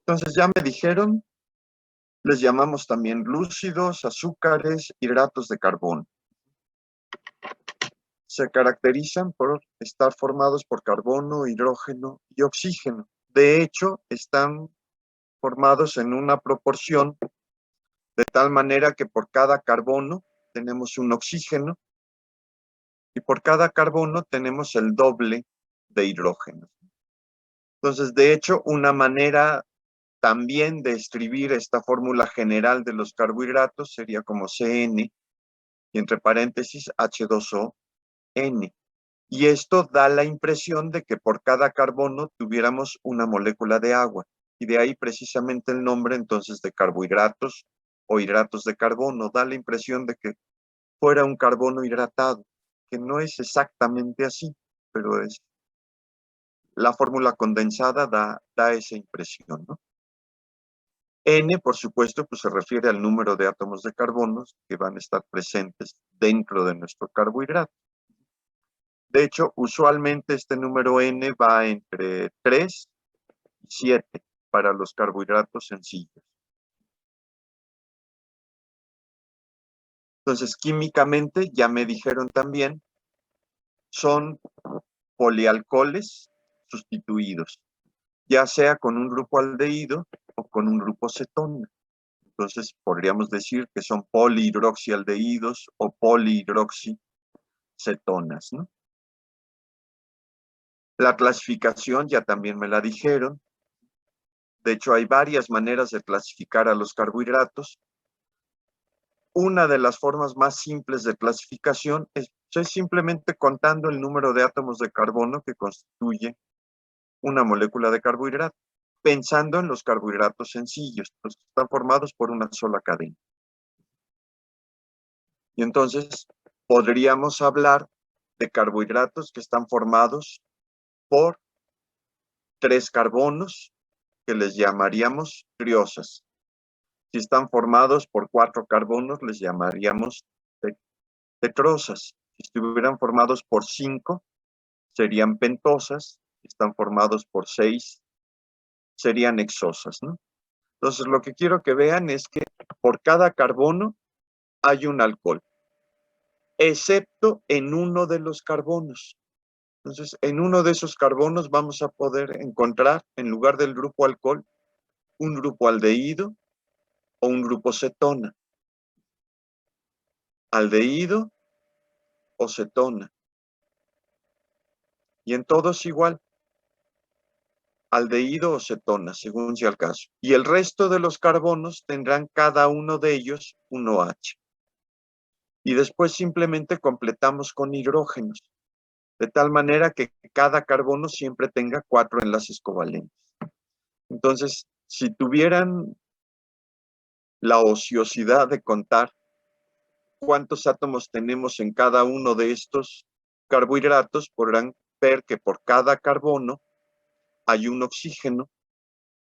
Entonces ya me dijeron, les llamamos también glúcidos, azúcares, hidratos de carbono. Se caracterizan por estar formados por carbono, hidrógeno y oxígeno. De hecho, están formados en una proporción de tal manera que por cada carbono tenemos un oxígeno y por cada carbono tenemos el doble de hidrógeno. Entonces, de hecho, una manera también de escribir esta fórmula general de los carbohidratos sería como CN y entre paréntesis H2O N. Y esto da la impresión de que por cada carbono tuviéramos una molécula de agua. Y de ahí precisamente el nombre entonces de carbohidratos o hidratos de carbono. Da la impresión de que fuera un carbono hidratado, que no es exactamente así, pero es la fórmula condensada da esa impresión, ¿no? N, por supuesto, pues se refiere al número de átomos de carbonos que van a estar presentes dentro de nuestro carbohidrato. De hecho, usualmente este número N va entre 3 y 7 para los carbohidratos sencillos. Entonces, químicamente, ya me dijeron también, son polialcoholes sustituidos, ya sea con un grupo aldehído o con un grupo cetona. Entonces, podríamos decir que son polihidroxialdehídos o polihidroxicetonas, ¿no? La clasificación ya también me la dijeron. De hecho, hay varias maneras de clasificar a los carbohidratos. Una de las formas más simples de clasificación es simplemente contando el número de átomos de carbono que constituye una molécula de carbohidrato, pensando en los carbohidratos sencillos, los que están formados por una sola cadena. Y entonces podríamos hablar de carbohidratos que están formados por 3 carbonos, que les llamaríamos triosas. Si están formados por 4 carbonos, les llamaríamos tetrosas. Si estuvieran formados por 5, serían pentosas. Si están formados por 6, serían hexosas, ¿no? Entonces, lo que quiero que vean es que por cada carbono hay un alcohol, excepto en uno de los carbonos. Entonces, en uno de esos carbonos vamos a poder encontrar, en lugar del grupo alcohol, un grupo aldehído o un grupo cetona. Aldehído o cetona. Y en todos igual, aldehído o cetona, según sea el caso. Y el resto de los carbonos tendrán cada uno de ellos un OH. Y después simplemente completamos con hidrógenos, de tal manera que cada carbono siempre tenga 4 enlaces covalentes. Entonces, si tuvieran la ociosidad de contar cuántos átomos tenemos en cada uno de estos carbohidratos, podrán ver que por cada carbono hay un oxígeno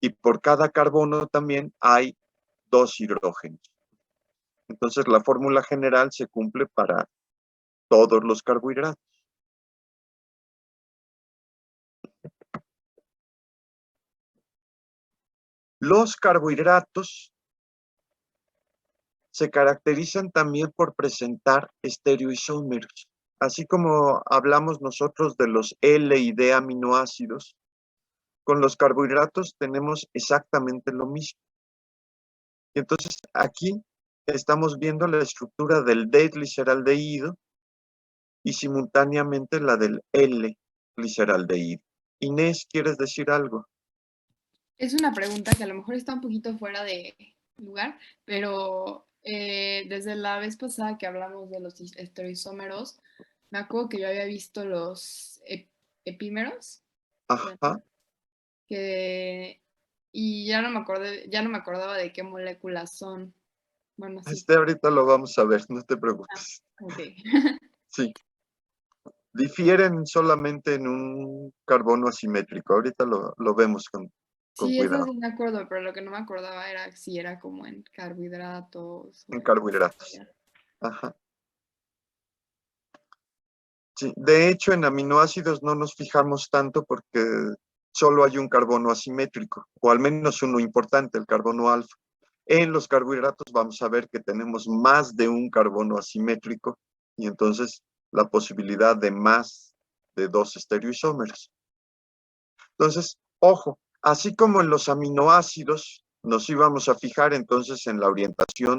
y por cada carbono también hay 2 hidrógenos. Entonces la fórmula general se cumple para todos los carbohidratos. Los carbohidratos se caracterizan también por presentar estereoisómeros. Así como hablamos nosotros de los L y D aminoácidos, con los carbohidratos tenemos exactamente lo mismo. Y entonces aquí estamos viendo la estructura del D-gliceraldehído y simultáneamente la del L-gliceraldehído. Inés, ¿quieres decir algo? Es una pregunta que a lo mejor está un poquito fuera de lugar, pero desde la vez pasada que hablamos de los estereoisómeros, me acuerdo que yo había visto los epímeros, Ajá. que, y ya no me acordaba de qué moléculas son. Bueno, sí. Ahorita lo vamos a ver, no te preocupes. Ok. Sí. Difieren solamente en un carbono asimétrico. Ahorita lo vemos con Sí, eso cuidado. sí me acuerdo, pero lo que no me acordaba era si era como en carbohidratos o En en... carbohidratos. Ajá. Sí. De hecho, en aminoácidos no nos fijamos tanto porque solo hay un carbono asimétrico, o al menos uno importante, el carbono alfa. En los carbohidratos vamos a ver que tenemos más de un carbono asimétrico y entonces la posibilidad de más de 2 estereoisómeros. Entonces, ojo, así como en los aminoácidos nos íbamos a fijar entonces en la orientación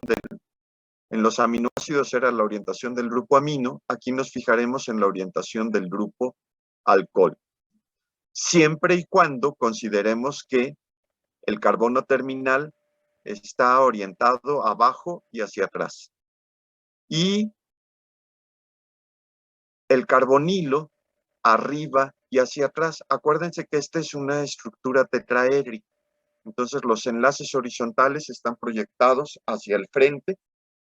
en los aminoácidos era la orientación del grupo amino, aquí nos fijaremos en la orientación del grupo alcohol. Siempre y cuando consideremos que el carbono terminal está orientado abajo y hacia atrás. Y el carbonilo arriba y hacia atrás. Acuérdense que esta es una estructura tetraédrica. Entonces los enlaces horizontales están proyectados hacia el frente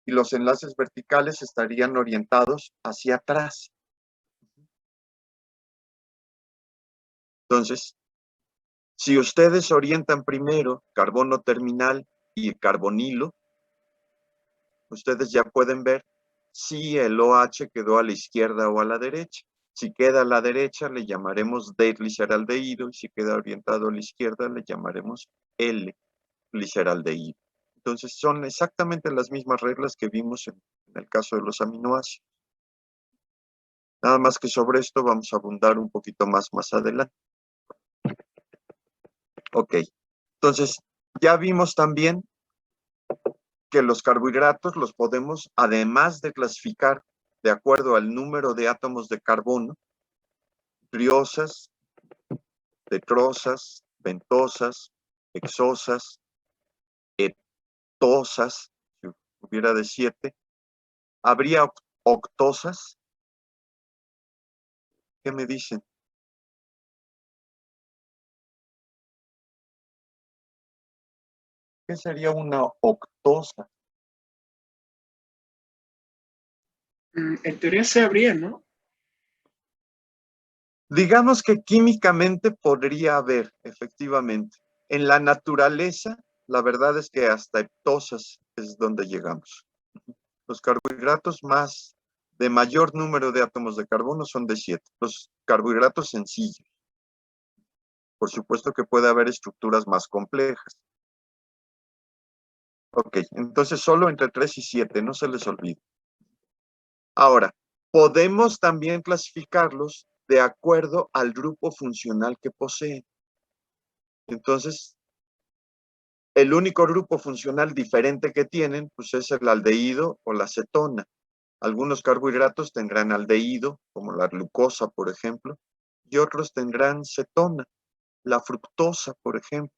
y los enlaces verticales estarían orientados hacia atrás. Entonces, si ustedes orientan primero carbono terminal y carbonilo, ustedes ya pueden ver si el OH quedó a la izquierda o a la derecha. Si queda a la derecha, le llamaremos D-gliceraldehído, y si queda orientado a la izquierda, le llamaremos L-gliceraldehído. Entonces, son exactamente las mismas reglas que vimos en el caso de los aminoácidos. Nada más que sobre esto vamos a abundar un poquito más adelante. Ok, entonces, ya vimos también que los carbohidratos los podemos, además de clasificar de acuerdo al número de átomos de carbono, triosas, tetrosas, pentosas, hexosas, heptosas, si hubiera de 7, habría octosas. ¿Qué me dicen? ¿Qué sería una octosa? En teoría se habría, ¿no? Digamos que químicamente podría haber, efectivamente. En la naturaleza, la verdad es que hasta heptosas es donde llegamos. Los carbohidratos de mayor número de átomos de carbono son de 7. Los carbohidratos sencillos. Por supuesto que puede haber estructuras más complejas. Ok, entonces solo entre 3 y 7, no se les olvide. Ahora, podemos también clasificarlos de acuerdo al grupo funcional que poseen. Entonces, el único grupo funcional diferente que tienen, pues es el aldehído o la cetona. Algunos carbohidratos tendrán aldehído, como la glucosa, por ejemplo, y otros tendrán cetona, la fructosa, por ejemplo.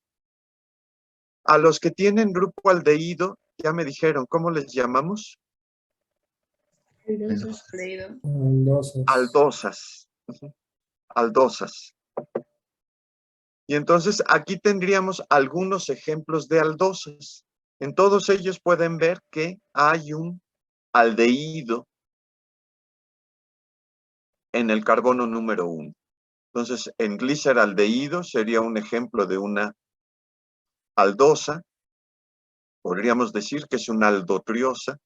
A los que tienen grupo aldehído, ya me dijeron, ¿cómo les llamamos? Leído. Aldosas. Aldosas. Y entonces aquí tendríamos algunos ejemplos de aldosas. En todos ellos pueden ver que hay un aldehído en el carbono número 1. Entonces, en gliceraldehído sería un ejemplo de una aldosa. Podríamos decir que es una aldotriosa.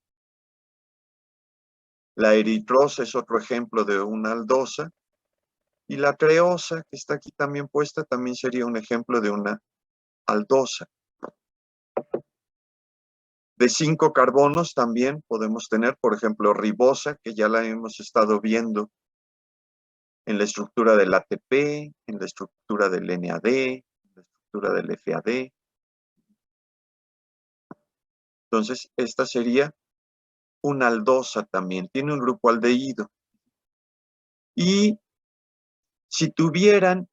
La eritrosa es otro ejemplo de una aldosa. Y la treosa, que está aquí también puesta, también sería un ejemplo de una aldosa. De 5 carbonos también podemos tener, por ejemplo, ribosa, que ya la hemos estado viendo en la estructura del ATP, en la estructura del NAD, en la estructura del FAD. Entonces, esta sería una aldosa también, tiene un grupo aldehído. Y si tuvieran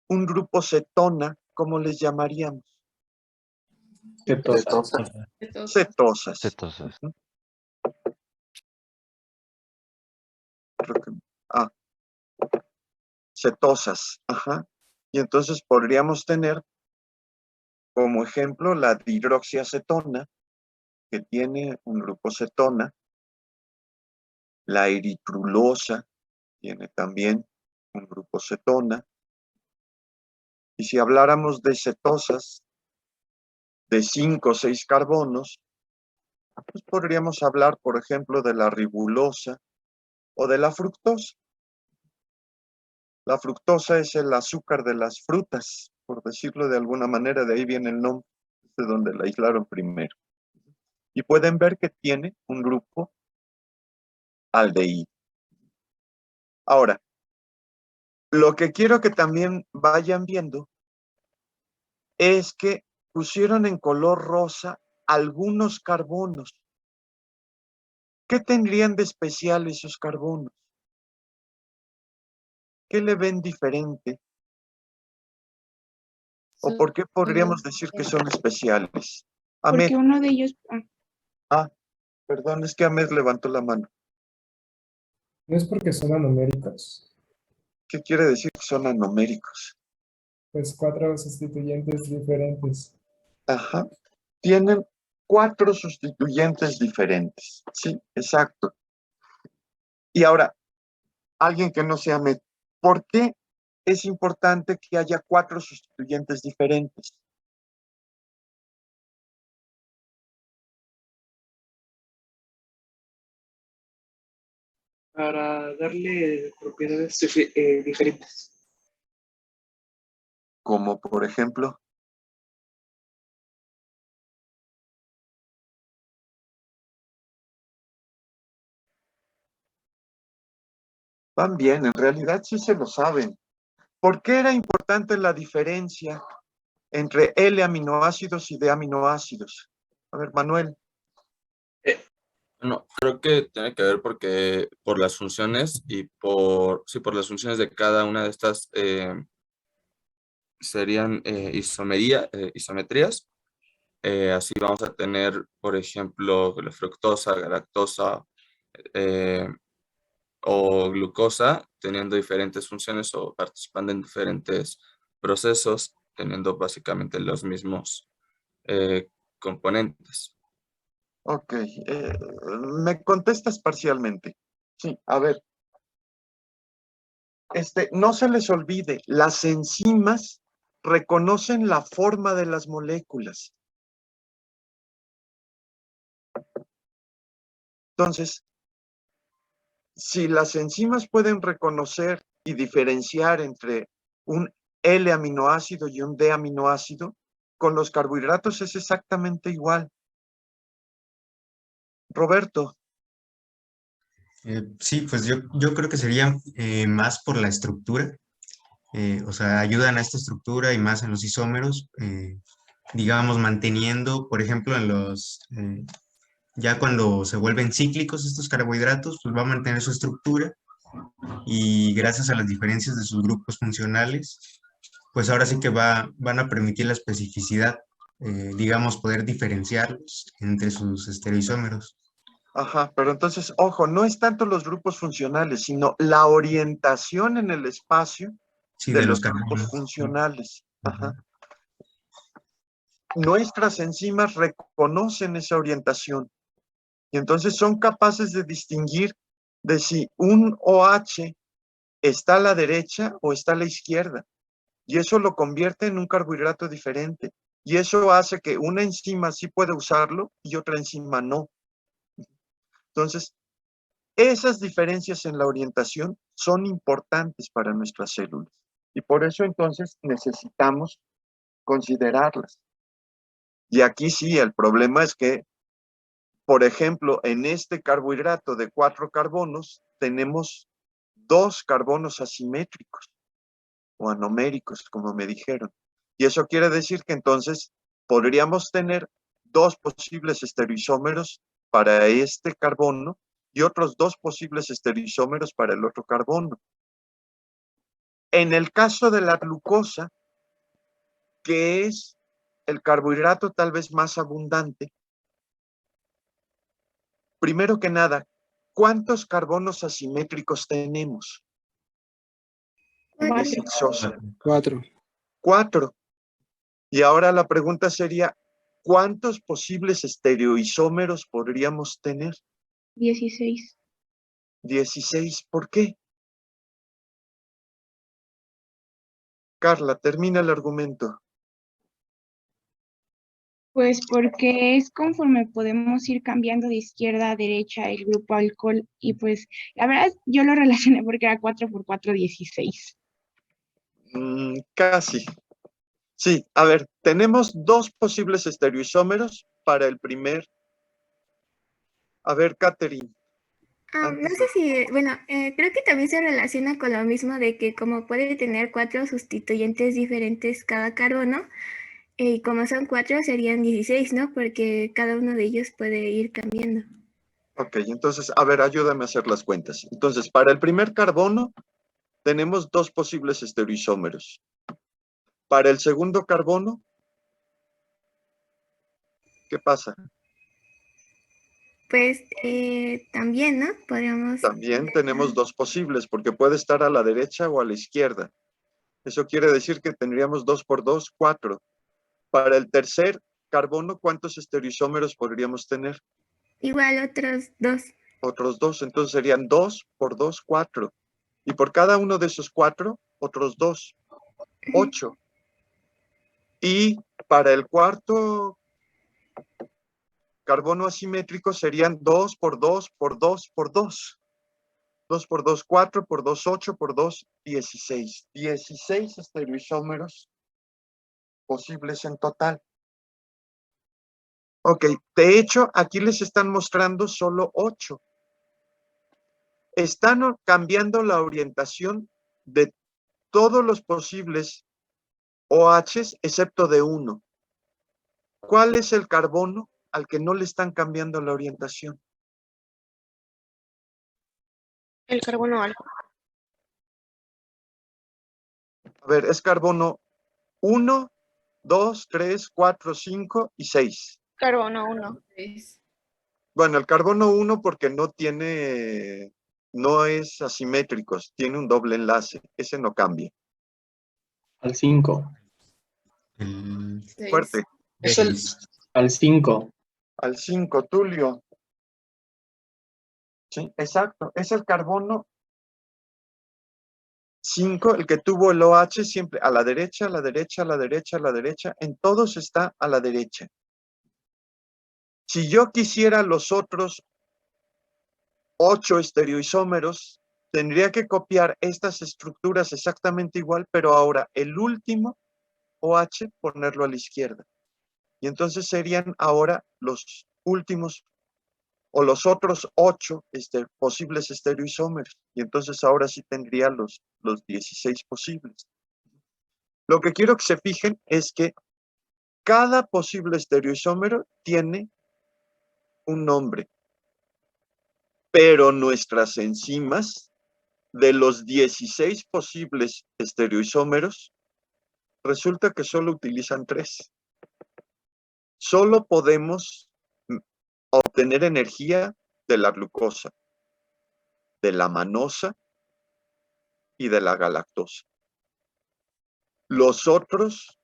un grupo cetona, ¿cómo les llamaríamos? Cetosas. Cetosas. Cetosas. Creo que, cetosas. Ajá. Y entonces podríamos tener como ejemplo la dihidroxiacetona, que tiene un grupo cetona. La eritrulosa tiene también un grupo cetona. Y si habláramos de cetosas de 5 o 6 carbonos, pues podríamos hablar, por ejemplo, de la ribulosa o de la fructosa. La fructosa es el azúcar de las frutas, por decirlo de alguna manera, de ahí viene el nombre, de donde la aislaron primero. Y pueden ver que tiene un grupo aldehído. Ahora, lo que quiero que también vayan viendo es que pusieron en color rosa algunos carbonos. ¿Qué tendrían de especial esos carbonos? ¿Qué le ven diferente? ¿O Son por qué podríamos todos decir que diferentes. son especiales? Ahmed, Porque uno de ellos, perdón, es que Ahmed levantó la mano. No es porque son anoméricos, ¿Qué quiere decir que son anoméricos? pues 4 sustituyentes diferentes. Ajá. Tienen 4 sustituyentes diferentes. Sí, exacto. Y ahora, alguien que no sea Ahmed, ¿por qué es importante que haya 4 sustituyentes diferentes? para darle propiedades diferentes. Como por ejemplo, van bien, en realidad sí se lo saben. ¿Por qué era importante la diferencia entre L-aminoácidos y D-aminoácidos? A ver, Manuel. Bueno, creo que tiene que ver porque por las funciones y por las funciones de cada una de estas serían isometrías. Así vamos a tener, por ejemplo, la fructosa, galactosa eh, o glucosa teniendo diferentes funciones o participando en diferentes procesos, teniendo básicamente los mismos componentes. Ok, me contestas parcialmente. Sí, a ver. No se les olvide, las enzimas reconocen la forma de las moléculas. Entonces, si las enzimas pueden reconocer y diferenciar entre un L-aminoácido y un D-aminoácido, con los carbohidratos es exactamente igual. Roberto. Sí, pues yo creo que sería más por la estructura, o sea, ayudan a esta estructura y más en los isómeros, digamos, manteniendo, por ejemplo, ya cuando se vuelven cíclicos estos carbohidratos, pues va a mantener su estructura y gracias a las diferencias de sus grupos funcionales, pues ahora sí que van a permitir la especificidad, digamos, poder diferenciarlos entre sus estereoisómeros. Ajá, pero entonces, ojo, no es tanto los grupos funcionales, sino la orientación en el espacio Sí, de de los los grupos carbonos. funcionales. Ajá. Ujú. Nuestras enzimas reconocen esa orientación y entonces son capaces de distinguir de si un OH está a la derecha o está a la izquierda. Y eso lo convierte en un carbohidrato diferente. Y eso hace que una enzima sí puede usarlo y otra enzima no. Entonces, esas diferencias en la orientación son importantes para nuestras células. Y por eso entonces necesitamos considerarlas. Y aquí sí, el problema es que, por ejemplo, en este carbohidrato de 4 carbonos, tenemos 2 carbonos asimétricos o anoméricos, como me dijeron. Y eso quiere decir que entonces podríamos tener 2 posibles estereoisómeros para este carbono y otros 2 posibles estereoisómeros para el otro carbono. En el caso de la glucosa, que es el carbohidrato tal vez más abundante, primero que nada, ¿cuántos carbonos asimétricos tenemos? Es Ixosa. 4. 4. Y ahora la pregunta sería, ¿cuántos posibles estereoisómeros podríamos tener? 16. 16. ¿Por qué? Carla, termina el argumento. Pues porque es conforme podemos ir cambiando de izquierda a derecha el grupo alcohol y pues la verdad yo lo relacioné porque era 4 por 4, 16. Casi. Sí, a ver, tenemos dos posibles estereoisómeros para el primer. A ver, Catherine. No antes sé de- si, bueno, creo que también se relaciona con lo mismo de que como puede tener 4 sustituyentes diferentes cada carbono, y como son 4 serían 16, ¿no? Porque cada uno de ellos puede ir cambiando. Ok, entonces, a ver, ayúdame a hacer las cuentas. Entonces, para el primer carbono, tenemos dos posibles estereoisómeros. Para el segundo carbono, ¿qué pasa? Pues también, ¿no? Podríamos... También tenemos dos posibles, porque puede estar a la derecha o a la izquierda. Eso quiere decir que tendríamos 2 por 2, 4. Para el tercer carbono, ¿cuántos estereoisómeros podríamos tener? Igual otros 2. Otros 2. Entonces serían 2 por 2, 4. Y por cada uno de esos 4, otros 2, 8. Y para el cuarto carbono asimétrico serían 2 por 2 por 2 por 2. 2 por 2, 4 por 2, 8 por 2, 16. 16 estereoisómeros posibles en total. Ok, de hecho, aquí les están mostrando solo 8. Están cambiando la orientación de todos los posibles OHs excepto de uno. ¿Cuál es el carbono al que no le están cambiando la orientación? El carbono alfa. A ver, es carbono 1, 2, 3, 4, 5 y 6. Carbono 1. Bueno, el carbono 1 porque no es asimétrico, tiene un doble enlace, ese no cambia. Al 5. El Fuerte. Es el, Al 5. Al 5, Tulio. Sí, exacto, es el carbono 5, el que tuvo el OH siempre a la derecha, a la derecha, a la derecha, a la derecha, en todos está a la derecha. Si yo quisiera los otros 8 estereoisómeros, tendría que copiar estas estructuras exactamente igual, pero ahora el último OH ponerlo a la izquierda. Y entonces serían ahora los últimos o los otros 8 posibles estereoisómeros. Y entonces ahora sí tendría los 16 posibles. Lo que quiero que se fijen es que cada posible estereoisómero tiene un nombre, pero nuestras enzimas de los 16 posibles estereoisómeros, resulta que solo utilizan 3. Solo podemos obtener energía de la glucosa, de la manosa y de la galactosa. Los otros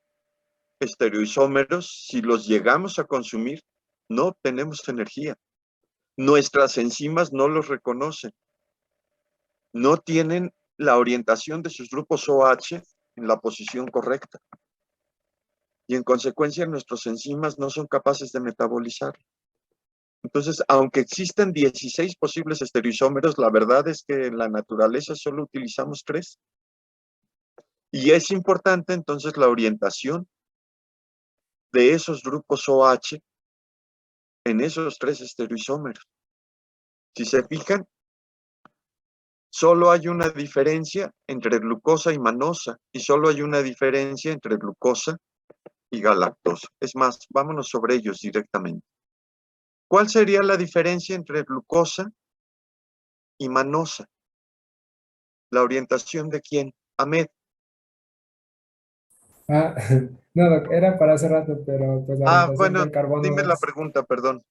estereoisómeros, si los llegamos a consumir, no obtenemos energía. Nuestras enzimas no los reconocen. No tienen la orientación de sus grupos OH en la posición correcta. Y en consecuencia, nuestras enzimas no son capaces de metabolizar. Entonces, aunque existen 16 posibles estereoisómeros, la verdad es que en la naturaleza solo utilizamos 3. Y es importante entonces la orientación de esos grupos OH en esos 3 estereoisómeros. Si se fijan, solo hay una diferencia entre glucosa y manosa y solo hay una diferencia entre glucosa y galactosa. Es más, vámonos sobre ellos directamente. ¿Cuál sería la diferencia entre glucosa y manosa? ¿La orientación de quién? Ahmed. Ah, no, doc, era para hace rato, pero pues la orientación Bueno, del carbono dime la es... pregunta, perdón.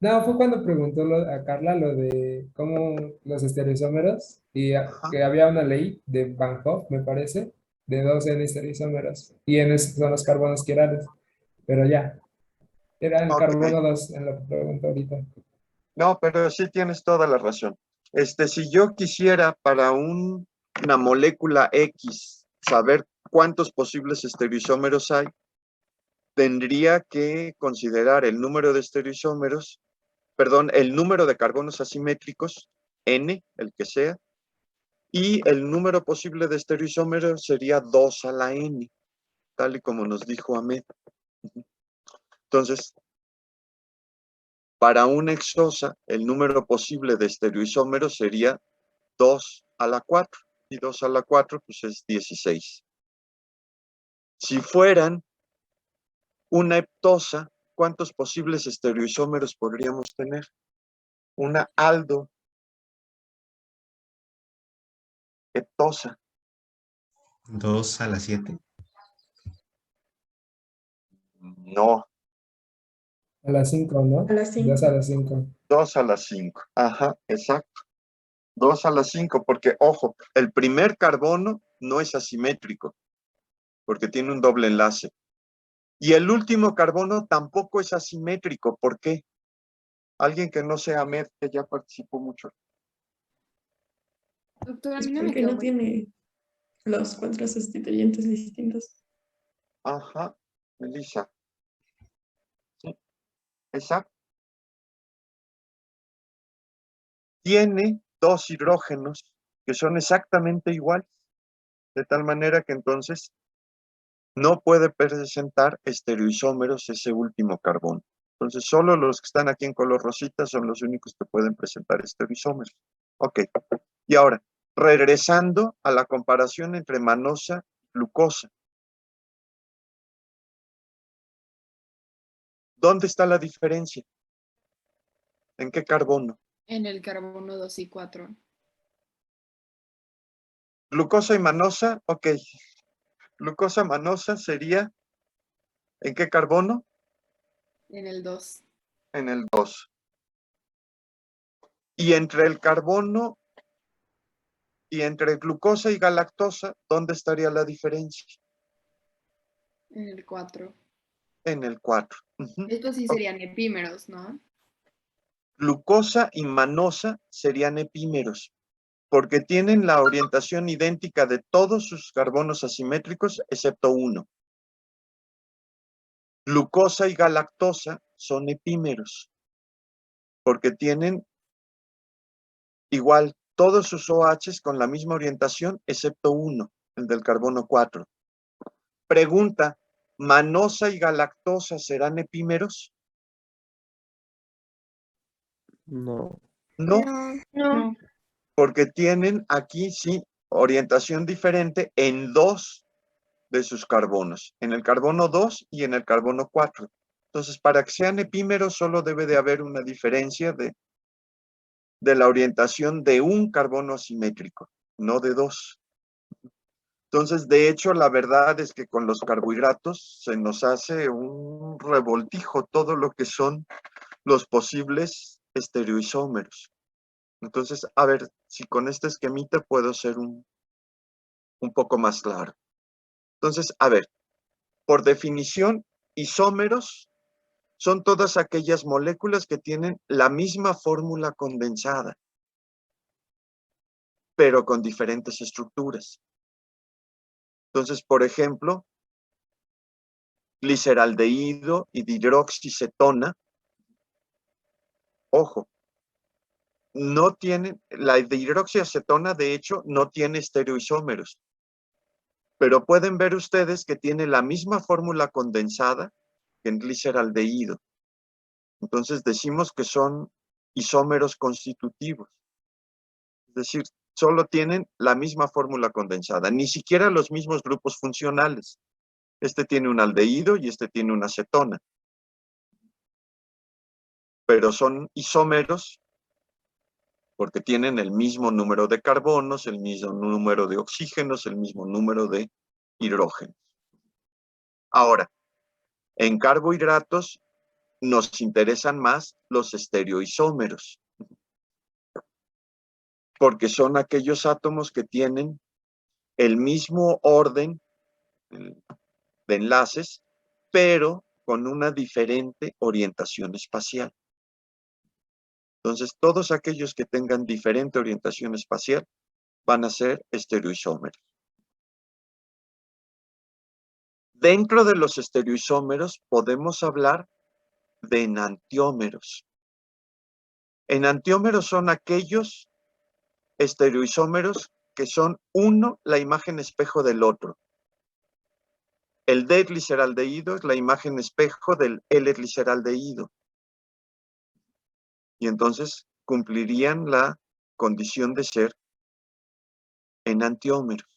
No, fue cuando preguntó a Carla lo de cómo los estereoisómeros y Ajá. que había una ley de Van Hoff, me parece, de 2 estereoisómeros y en esos son los carbonos quirales. Pero ya, era el Ok. carbono 2 en lo que preguntó ahorita. No, pero sí tienes toda la razón. Si yo quisiera para una molécula X saber cuántos posibles estereoisómeros hay, tendría que considerar el número de estereoisómeros, perdón, el número de carbonos asimétricos, N, el que sea, Y el número posible de estereoisómeros sería 2 a la n, tal y como nos dijo Ahmed. Entonces, para una hexosa, el número posible de estereoisómeros sería 2 a la 4. Y 2 a la 4, pues es 16. Si fueran una heptosa, ¿cuántos posibles estereoisómeros podríamos tener? Una aldo heptosa. 2 a la 7. No, A las 5, ¿no? A las 5. 2 a las 5. 2 a la 5. Ajá, exacto. 2 a la 5, porque, ojo, el primer carbono no es asimétrico, porque tiene un doble enlace. Y el último carbono tampoco es asimétrico. ¿Por qué? Alguien que no sea Ahmed, que ya participó mucho. Doctor, a Es mí no me porque quedó no muy tiene los 4 sustituyentes distintos. Ajá, Melissa. Sí, exacto. Tiene 2 hidrógenos que son exactamente iguales, de tal manera que entonces no puede presentar estereoisómeros ese último carbono. Entonces, solo los que están aquí en color rosita son los únicos que pueden presentar estereoisómeros. Ok, y ahora, regresando a la comparación entre manosa y glucosa. ¿Dónde está la diferencia? ¿En qué carbono? en el carbono 2 y 4. Glucosa y manosa, ok. Glucosa manosa sería, ¿en qué carbono? En el 2. En el 2. Y entre el carbono y entre glucosa y galactosa, ¿dónde estaría la diferencia? En el 4. En el 4. Estos sí serían epímeros, ¿no? Glucosa y manosa serían epímeros, porque tienen la orientación idéntica de todos sus carbonos asimétricos, excepto uno. Glucosa y galactosa son epímeros, porque tienen igual todos sus OHs con la misma orientación, excepto uno, el del carbono 4. Pregunta, ¿manosa y galactosa serán epímeros? No. No, No. porque tienen aquí sí orientación diferente en 2 de sus carbonos, en el carbono 2 y en el carbono 4. Entonces, para que sean epímeros solo debe de haber una diferencia de la orientación de un carbono asimétrico, no de 2. Entonces, de hecho, la verdad es que con los carbohidratos se nos hace un revoltijo todo lo que son los posibles estereoisómeros. Entonces, a ver, si con este esquemita puedo ser un poco más claro. Entonces, a ver, por definición, isómeros son todas aquellas moléculas que tienen la misma fórmula condensada, pero con diferentes estructuras. Entonces, por ejemplo, gliceraldehído y dihidroxicetona, ojo, no tienen, la dihidroxiacetona de hecho no tiene estereoisómeros, pero pueden ver ustedes que tiene la misma fórmula condensada que en gliceraldehído. Entonces decimos que son isómeros constitutivos. Es decir, solo tienen la misma fórmula condensada, ni siquiera los mismos grupos funcionales. Este tiene un aldehído y este tiene una acetona. Pero son isómeros porque tienen el mismo número de carbonos, el mismo número de oxígenos, el mismo número de hidrógenos. Ahora, en carbohidratos nos interesan más los estereoisómeros, porque son aquellos átomos que tienen el mismo orden de enlaces, pero con una diferente orientación espacial. Entonces, todos aquellos que tengan diferente orientación espacial van a ser estereoisómeros. Dentro de los estereoisómeros podemos hablar de enantiómeros. Enantiómeros son aquellos estereoisómeros que son uno la imagen espejo del otro. El D-gliceraldehído es la imagen espejo del L-gliceraldehído. Y entonces cumplirían la condición de ser enantiómeros.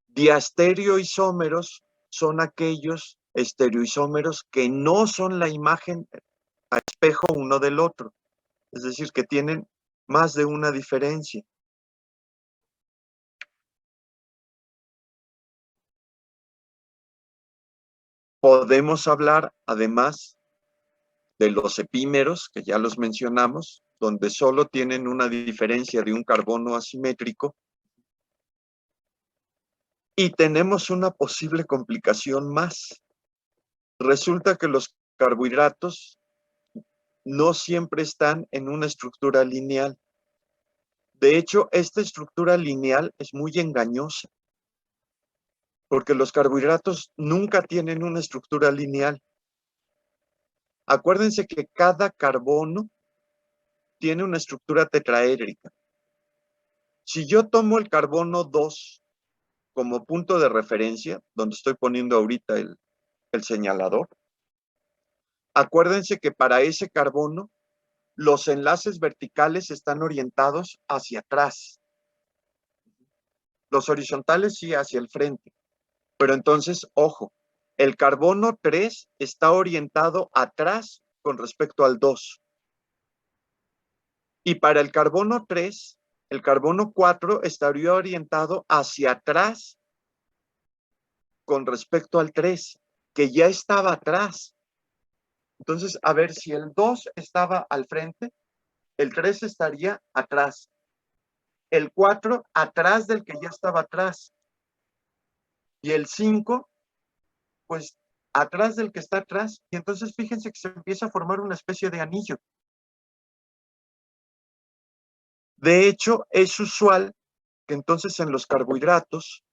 Diastereoisómeros son aquellos estereoisómeros que no son la imagen a espejo uno del otro. Es decir, que tienen más de una diferencia. Podemos hablar, además, de los epímeros, que ya los mencionamos, donde solo tienen una diferencia de un carbono asimétrico. Y tenemos una posible complicación más. Resulta que los carbohidratos no siempre están en una estructura lineal. De hecho, esta estructura lineal es muy engañosa, porque los carbohidratos nunca tienen una estructura lineal. Acuérdense que cada carbono tiene una estructura tetraédrica. Si yo tomo el carbono 2 como punto de referencia, donde estoy poniendo ahorita el señalador, acuérdense que para ese carbono los enlaces verticales están orientados hacia atrás. Los horizontales sí hacia el frente. Pero entonces, ojo, el carbono 3 está orientado atrás con respecto al 2. Y para el carbono 3, el carbono 4 estaría orientado hacia atrás con respecto al 3, que ya estaba atrás. Entonces, a ver, si el 2 estaba al frente, el 3 estaría atrás. El 4 atrás del que ya estaba atrás. Y el 5, pues, atrás del que está atrás. Y entonces fíjense que se empieza a formar una especie de anillo. De hecho, es usual que entonces en los carbohidratos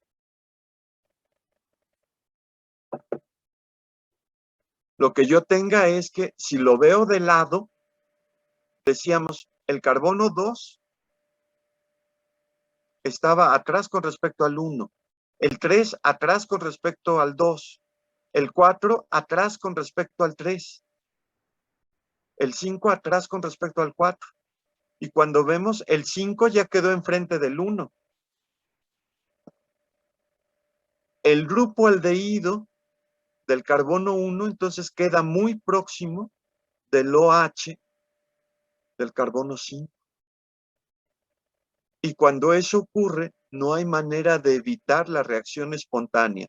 lo que yo tenga es que si lo veo de lado, decíamos, el carbono 2 estaba atrás con respecto al 1, el 3 atrás con respecto al 2, el 4 atrás con respecto al 3, el 5 atrás con respecto al 4. Y cuando vemos, el 5 ya quedó enfrente del 1. El grupo aldehído del carbono 1 entonces queda muy próximo del OH del carbono 5. Y cuando eso ocurre, no hay manera de evitar la reacción espontánea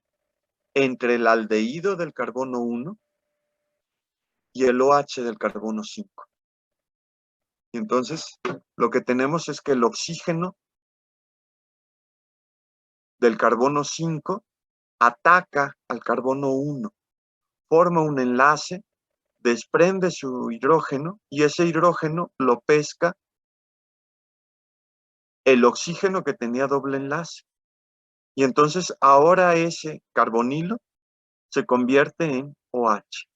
entre el aldehído del carbono 1 y el OH del carbono 5. Y entonces, lo que tenemos es que el oxígeno del carbono 5 ataca al carbono 1, forma un enlace, desprende su hidrógeno y ese hidrógeno lo pesca el oxígeno que tenía doble enlace. Y entonces ahora ese carbonilo se convierte en OH.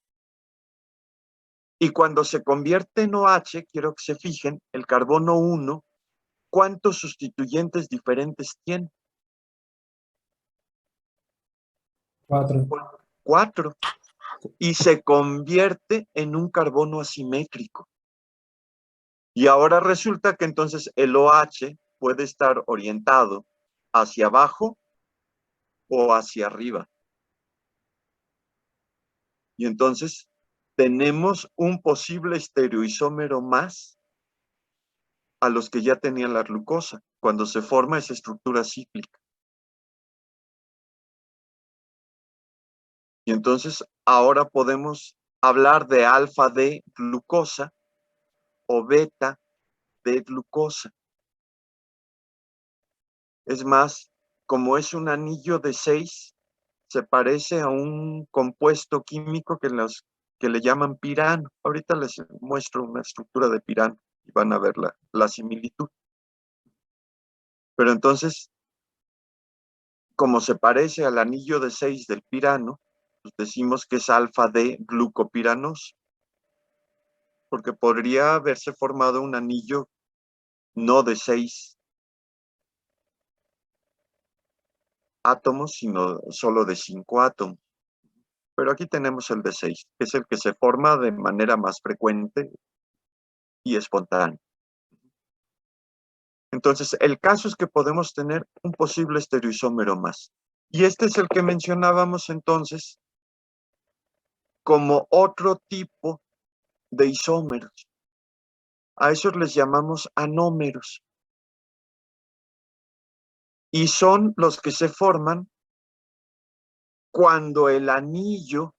Y cuando se convierte en OH, quiero que se fijen, el carbono 1, ¿cuántos sustituyentes diferentes tiene? 4. 4. Y se convierte en un carbono asimétrico. Y ahora resulta que entonces el OH puede estar orientado hacia abajo o hacia arriba. Y entonces tenemos un posible estereoisómero más a los que ya tenían la glucosa, cuando se forma esa estructura cíclica. Y entonces ahora podemos hablar de alfa D glucosa o beta D glucosa. Es más, como es un anillo de 6, se parece a un compuesto químico que le llaman pirano. Ahorita les muestro una estructura de pirano y van a ver la similitud. Pero entonces, como se parece al anillo de 6 del pirano, pues decimos que es alfa D glucopiranoso, porque podría haberse formado un anillo no de 6, átomos, sino solo de 5 átomos. Pero aquí tenemos el de 6, que es el que se forma de manera más frecuente y espontánea. Entonces, el caso es que podemos tener un posible estereoisómero más. Y este es el que mencionábamos entonces como otro tipo de isómeros. A esos les llamamos anómeros. Y son los que se forman cuando el anillo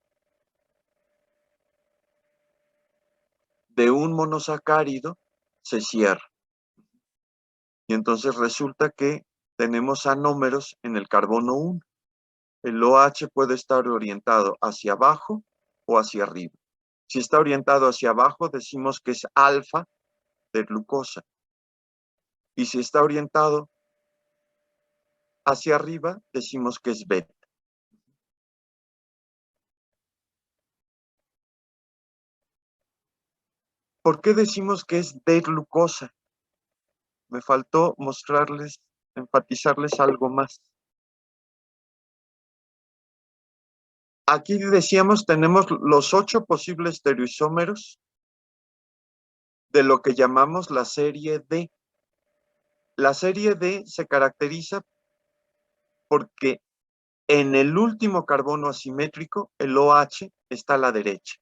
de un monosacárido se cierra. Y entonces resulta que tenemos anómeros en el carbono 1. El OH puede estar orientado hacia abajo o hacia arriba. Si está orientado hacia abajo, decimos que es alfa de glucosa. Y si está orientado hacia arriba, decimos que es beta. ¿Por qué decimos que es de glucosa? Me faltó mostrarles, enfatizarles algo más. Aquí decíamos, tenemos los 8 posibles estereoisómeros de lo que llamamos la serie D. La serie D se caracteriza porque en el último carbono asimétrico, el OH está a la derecha.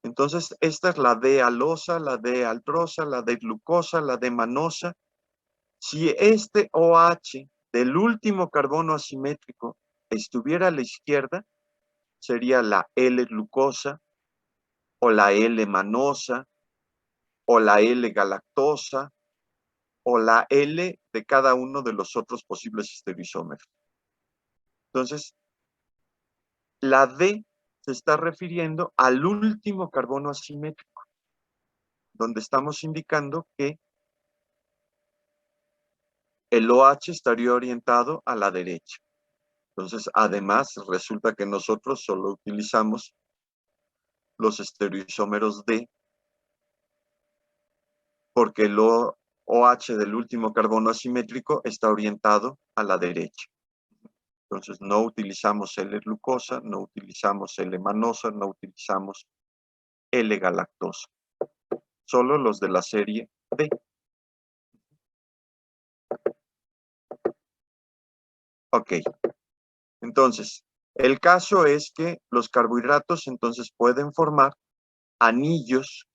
Entonces, esta es la D-alosa, la D-altrosa, la D-glucosa, la D-manosa. Si este OH del último carbono asimétrico estuviera a la izquierda, sería la L-glucosa, o la L-manosa, o la L-galactosa, o la L de cada uno de los otros posibles estereoisómeros. Entonces, la D se está refiriendo al último carbono asimétrico, donde estamos indicando que el OH estaría orientado a la derecha. Entonces, además, resulta que nosotros solo utilizamos los estereoisómeros D, porque el OH del último carbono asimétrico está orientado a la derecha. Entonces, no utilizamos L-glucosa, no utilizamos L-manosa, no utilizamos L-galactosa. Solo los de la serie D. Ok. Entonces, el caso es que los carbohidratos entonces pueden formar anillos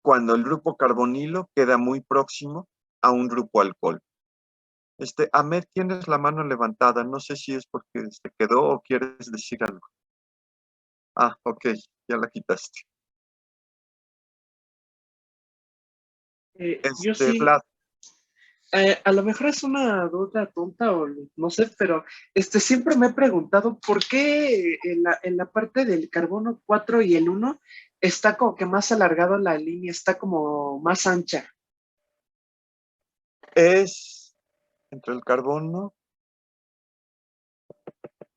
cuando el grupo carbonilo queda muy próximo a un grupo alcohol. Ahmed, tienes la mano levantada. No sé si es porque se quedó o quieres decir algo. Ah, ok, ya la quitaste. Yo sí, Vlad, a lo mejor es una duda tonta o no sé, pero siempre me he preguntado por qué en la parte del carbono 4 y el 1 está como que más alargado la línea, está como más ancha. es entre el carbono,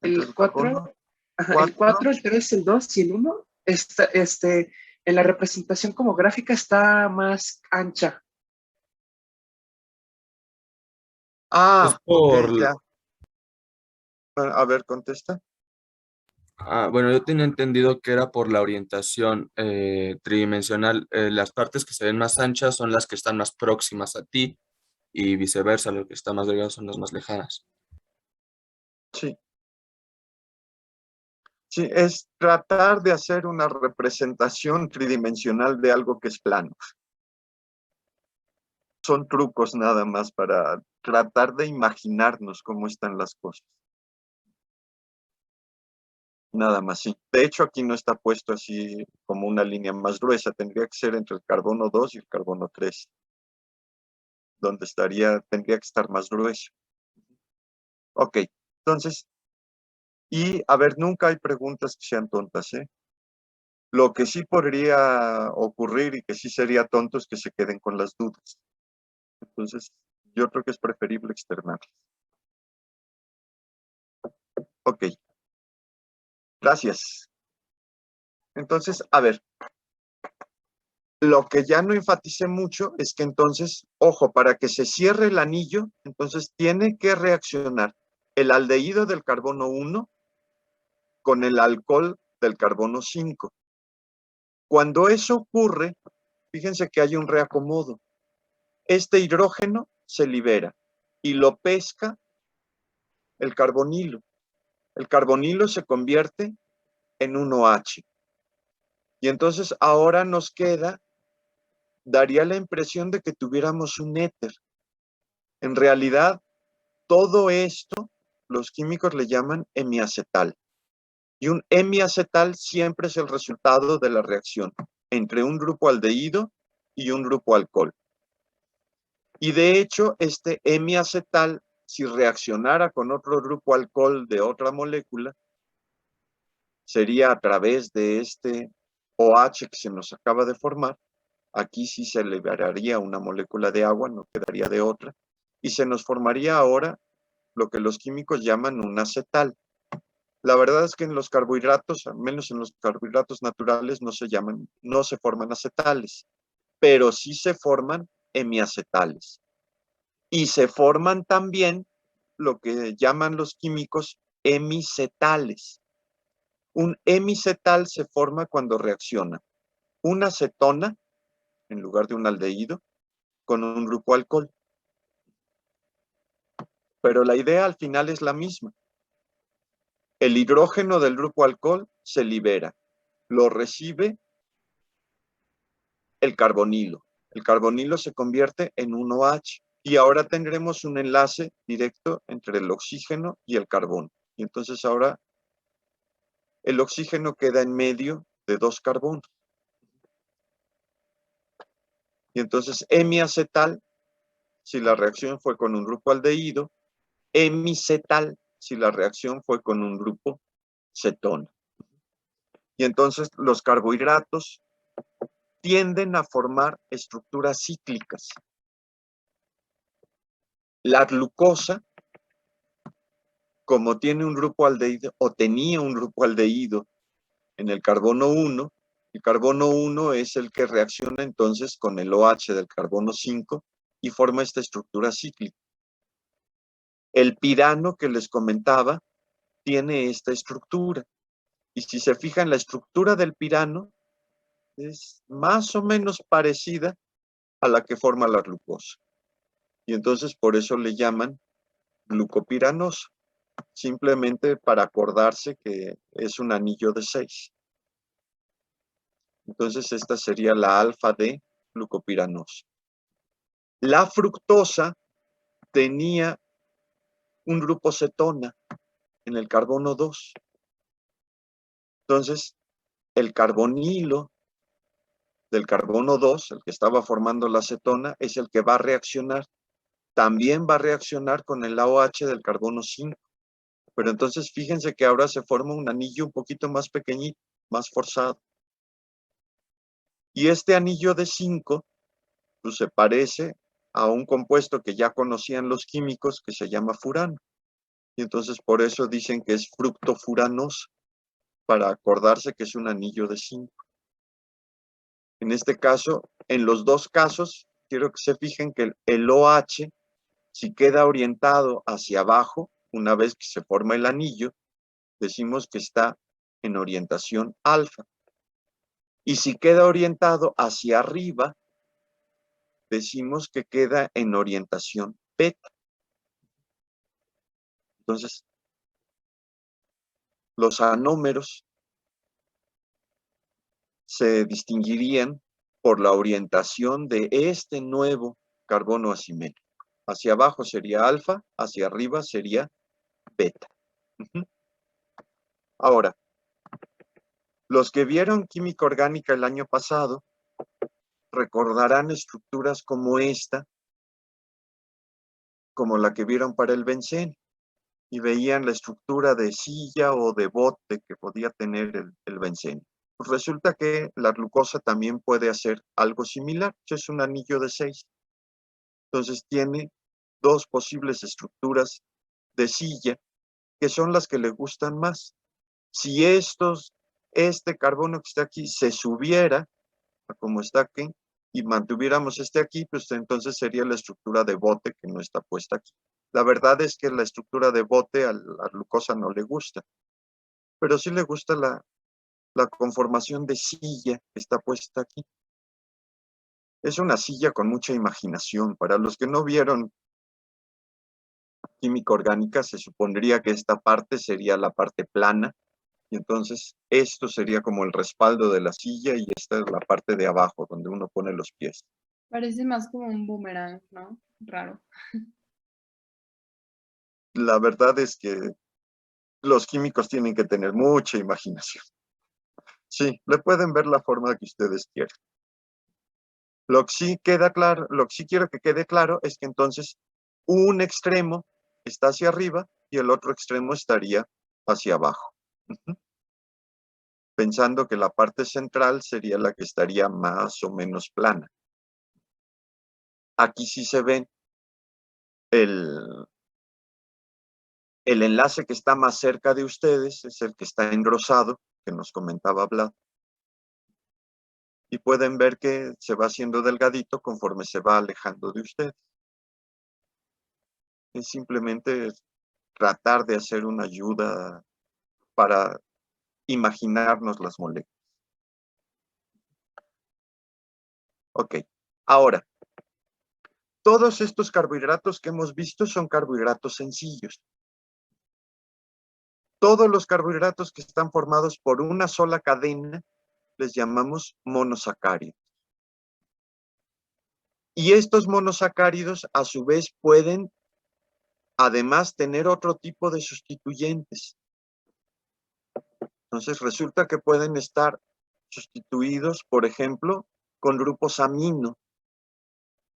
El 4, el 4, el 3, el 2 y el 1, en la representación como gráfica está más ancha. Ah, Es por, ok, ya. A ver, contesta. Bueno, yo tenía entendido que era por la orientación tridimensional. Las partes que se ven más anchas son las que están más próximas a ti y viceversa, lo que está más delgado son las más lejanas. Sí. Sí, es tratar de hacer una representación tridimensional de algo que es plano. Son trucos nada más para tratar de imaginarnos cómo están las cosas. Nada más, sí. De hecho, aquí no está puesto así como una línea más gruesa. Tendría que ser entre el carbono 2 y el carbono 3. Donde tendría que estar más grueso. Ok, entonces, y a ver, nunca hay preguntas que sean tontas, ¿eh? Lo que sí podría ocurrir y que sí sería tonto es que se queden con las dudas. Entonces, yo creo que es preferible externarlas. Ok. Gracias. Entonces, a ver, Lo que ya no enfaticé mucho es que entonces, ojo, para que se cierre el anillo, entonces tiene que reaccionar el aldehído del carbono 1 con el alcohol del carbono 5. Cuando eso ocurre, fíjense que hay un reacomodo. Este hidrógeno se libera y lo pesca el carbonilo. El carbonilo se convierte en un OH. Y entonces ahora nos queda, daría la impresión de que tuviéramos un éter. En realidad, todo esto, los químicos le llaman hemiacetal. Y un hemiacetal siempre es el resultado de la reacción entre un grupo aldehído y un grupo alcohol. Y de hecho, este hemiacetal, si reaccionara con otro grupo alcohol de otra molécula, sería a través de este OH que se nos acaba de formar. Aquí sí se liberaría una molécula de agua, no quedaría de otra. Y se nos formaría ahora lo que los químicos llaman un acetal. La verdad es que en los carbohidratos, al menos en los carbohidratos naturales, no se forman acetales, pero sí se forman hemiacetales. Y se forman también lo que llaman los químicos hemicetales. Un hemicetal se forma cuando reacciona una cetona, en lugar de un aldehído, con un grupo alcohol. Pero la idea al final es la misma. El hidrógeno del grupo alcohol se libera, lo recibe el carbonilo. El carbonilo se convierte en un OH y ahora tendremos un enlace directo entre el oxígeno y el carbono. Y entonces ahora el oxígeno queda en medio de dos carbonos. Y entonces hemiacetal, si la reacción fue con un grupo aldehído, hemicetal, si la reacción fue con un grupo cetona. Y entonces los carbohidratos tienden a formar estructuras cíclicas. La glucosa, como tiene un grupo aldehído, o tenía un grupo aldehído en el carbono 1, el carbono 1 es el que reacciona entonces con el OH del carbono 5 y forma esta estructura cíclica. El pirano que les comentaba tiene esta estructura. Y si se fijan, la estructura del pirano es más o menos parecida a la que forma la glucosa. Y entonces por eso le llaman glucopiranosa, simplemente para acordarse que es un anillo de 6. Entonces esta sería la alfa de glucopiranosa. La fructosa tenía un grupo cetona en el carbono 2. Entonces el carbonilo del carbono 2, el que estaba formando la cetona, es el que va a reaccionar. También va a reaccionar con el OH del carbono 5. Pero entonces fíjense que ahora se forma un anillo un poquito más pequeñito, más forzado. Y este anillo de 5 pues, se parece a un compuesto que ya conocían los químicos que se llama furano. Y entonces por eso dicen que es fructofuranoso, para acordarse que es un anillo de 5. En este caso, en los dos casos, quiero que se fijen que el OH, si queda orientado hacia abajo, una vez que se forma el anillo, decimos que está en orientación alfa. Y si queda orientado hacia arriba, decimos que queda en orientación beta. Entonces, los anómeros se distinguirían por la orientación de este nuevo carbono asimétrico. Hacia abajo sería alfa, hacia arriba sería beta. Ahora, los que vieron química orgánica el año pasado recordarán estructuras como esta, como la que vieron para el benceno, y veían la estructura de silla o de bote que podía tener el benceno. Pues resulta que la glucosa también puede hacer algo similar, es un anillo de 6. Entonces tiene dos posibles estructuras de silla, que son las que le gustan más. Si este carbono que está aquí se subiera a como está aquí, y mantuviéramos este aquí, pues entonces sería la estructura de bote que no está puesta aquí. La verdad es que la estructura de bote a la glucosa no le gusta, pero sí le gusta la conformación de silla que está puesta aquí. Es una silla con mucha imaginación. Para los que no vieron química orgánica, se supondría que esta parte sería la parte plana, y entonces esto sería como el respaldo de la silla, y esta es la parte de abajo, donde uno pone los pies. Parece más como un boomerang, ¿no? Raro. La verdad es que los químicos tienen que tener mucha imaginación. Sí, le pueden ver la forma que ustedes quieran. Lo que sí queda claro, lo que sí quiero que quede claro es que entonces un extremo está hacia arriba y el otro extremo estaría hacia abajo. Pensando que la parte central sería la que estaría más o menos plana. Aquí sí se ve el enlace que está más cerca de ustedes, es el que está engrosado, que nos comentaba Vlad. Y pueden ver que se va haciendo delgadito conforme se va alejando de ustedes. Es simplemente tratar de hacer una ayuda para imaginarnos las moléculas. Ok, ahora, todos estos carbohidratos que hemos visto son carbohidratos sencillos. Todos los carbohidratos que están formados por una sola cadena les llamamos monosacáridos. Y estos monosacáridos a su vez pueden además tener otro tipo de sustituyentes. Entonces resulta que pueden estar sustituidos, por ejemplo, con grupos amino.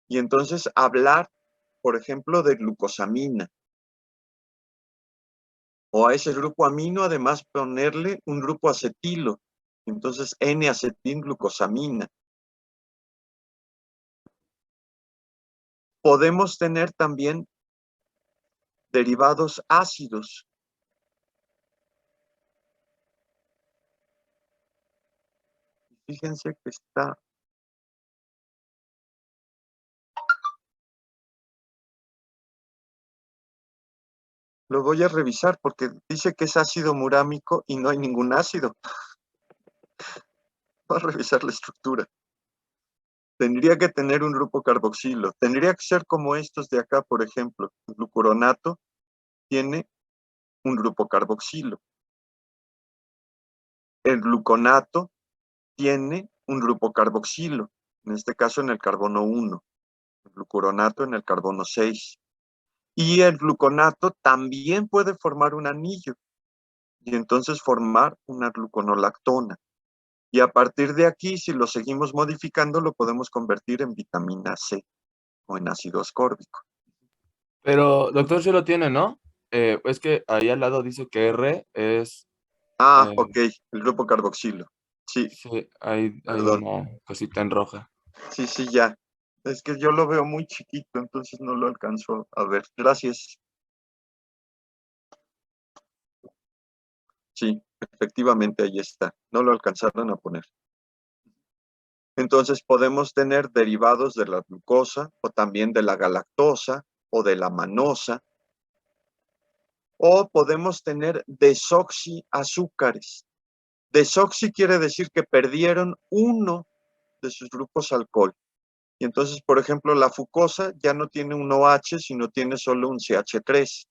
Y entonces hablar, por ejemplo, de glucosamina. O a ese grupo amino además ponerle un grupo acetilo. Entonces N-acetilglucosamina. Podemos tener también derivados ácidos. Fíjense que está... Lo voy a revisar porque dice que es ácido murámico y no hay ningún ácido. Voy a revisar la estructura. Tendría que tener un grupo carboxilo. Tendría que ser como estos de acá, por ejemplo. El glucuronato tiene un grupo carboxilo. El gluconato tiene un grupo carboxilo, en este caso en el carbono 1. El glucuronato en el carbono 6. Y el gluconato también puede formar un anillo y entonces formar una gluconolactona. Y a partir de aquí, si lo seguimos modificando, lo podemos convertir en vitamina C o en ácido ascórbico. Pero, doctor, sí lo tiene, ¿no? Es que ahí al lado dice que R es... Ok, el grupo carboxilo. Sí, sí, hay perdón. una cosita en roja. Sí, ya. Es que yo lo veo muy chiquito, entonces no lo alcanzo a ver. Gracias. Sí, efectivamente ahí está. No lo alcanzaron a poner. Entonces podemos tener derivados de la glucosa o también de la galactosa o de la manosa. O podemos tener desoxiazúcares. Desoxi quiere decir que perdieron uno de sus grupos alcohol. Y entonces, por ejemplo, la fucosa ya no tiene un OH, sino tiene solo un CH3.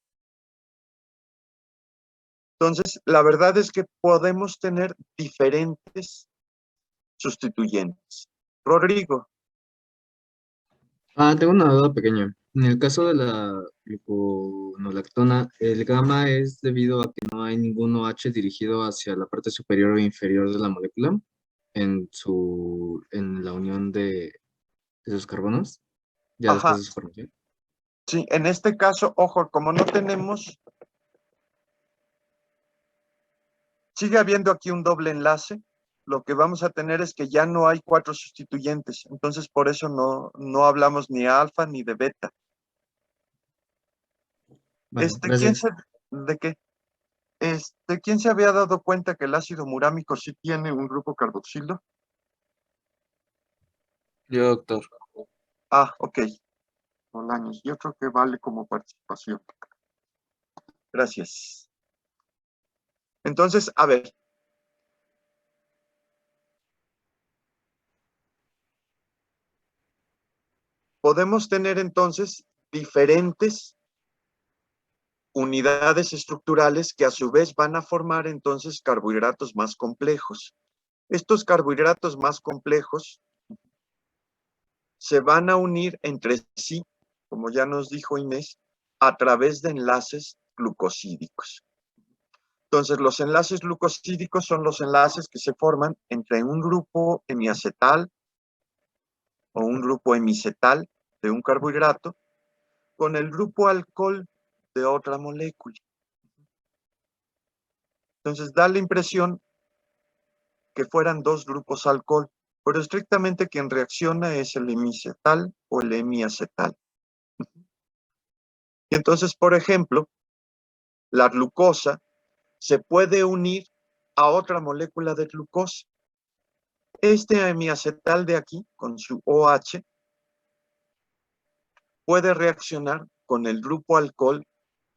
Entonces, la verdad es que podemos tener diferentes sustituyentes. Rodrigo. Tengo una duda pequeña. En el caso de la gluconolactona, el gamma es debido a que no hay ningún OH dirigido hacia la parte superior o inferior de la molécula en la unión de esos carbonos, ya después Ajá. de su formación. Sí, en este caso, ojo, como no tenemos, sigue habiendo aquí un doble enlace, lo que vamos a tener es que ya no hay 4 sustituyentes, entonces por eso no hablamos ni alfa ni de beta. Vale, ¿Quién gracias. ¿de qué? ¿Quién se había dado cuenta que el ácido murámico sí tiene un grupo carboxilo? Yo, doctor. Ah, ok. Bolaños, yo creo que vale como participación. Gracias. Entonces, a ver. Podemos tener entonces diferentes unidades estructurales que a su vez van a formar entonces carbohidratos más complejos. Estos carbohidratos más complejos se van a unir entre sí, como ya nos dijo Inés, a través de enlaces glucosídicos. Entonces, los enlaces glucosídicos son los enlaces que se forman entre un grupo hemiacetal o un grupo hemicetal de un carbohidrato con el grupo alcohol de otra molécula. Entonces, da la impresión que fueran dos grupos alcohol, pero estrictamente quien reacciona es el hemicetal o el hemiacetal. Y entonces, por ejemplo, la glucosa se puede unir a otra molécula de glucosa. Este hemiacetal de aquí, con su OH, puede reaccionar con el grupo alcohol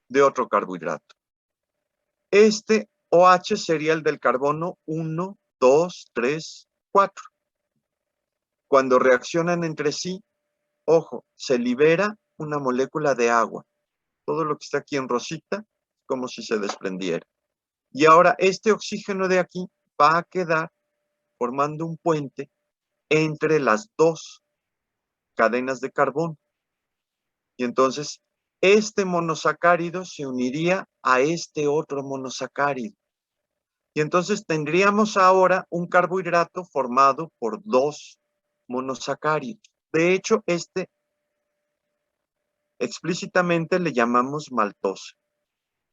de otro carbohidrato. Este OH sería el del carbono 1, 2, 3, 4. Cuando reaccionan entre sí, ojo, se libera una molécula de agua. Todo lo que está aquí en rosita, como si se desprendiera. Y ahora este oxígeno de aquí va a quedar formando un puente entre las dos cadenas de carbono. Y entonces este monosacárido se uniría a este otro monosacárido. Y entonces tendríamos ahora un carbohidrato formado por dos monosacáridos. De hecho, este explícitamente le llamamos maltosa.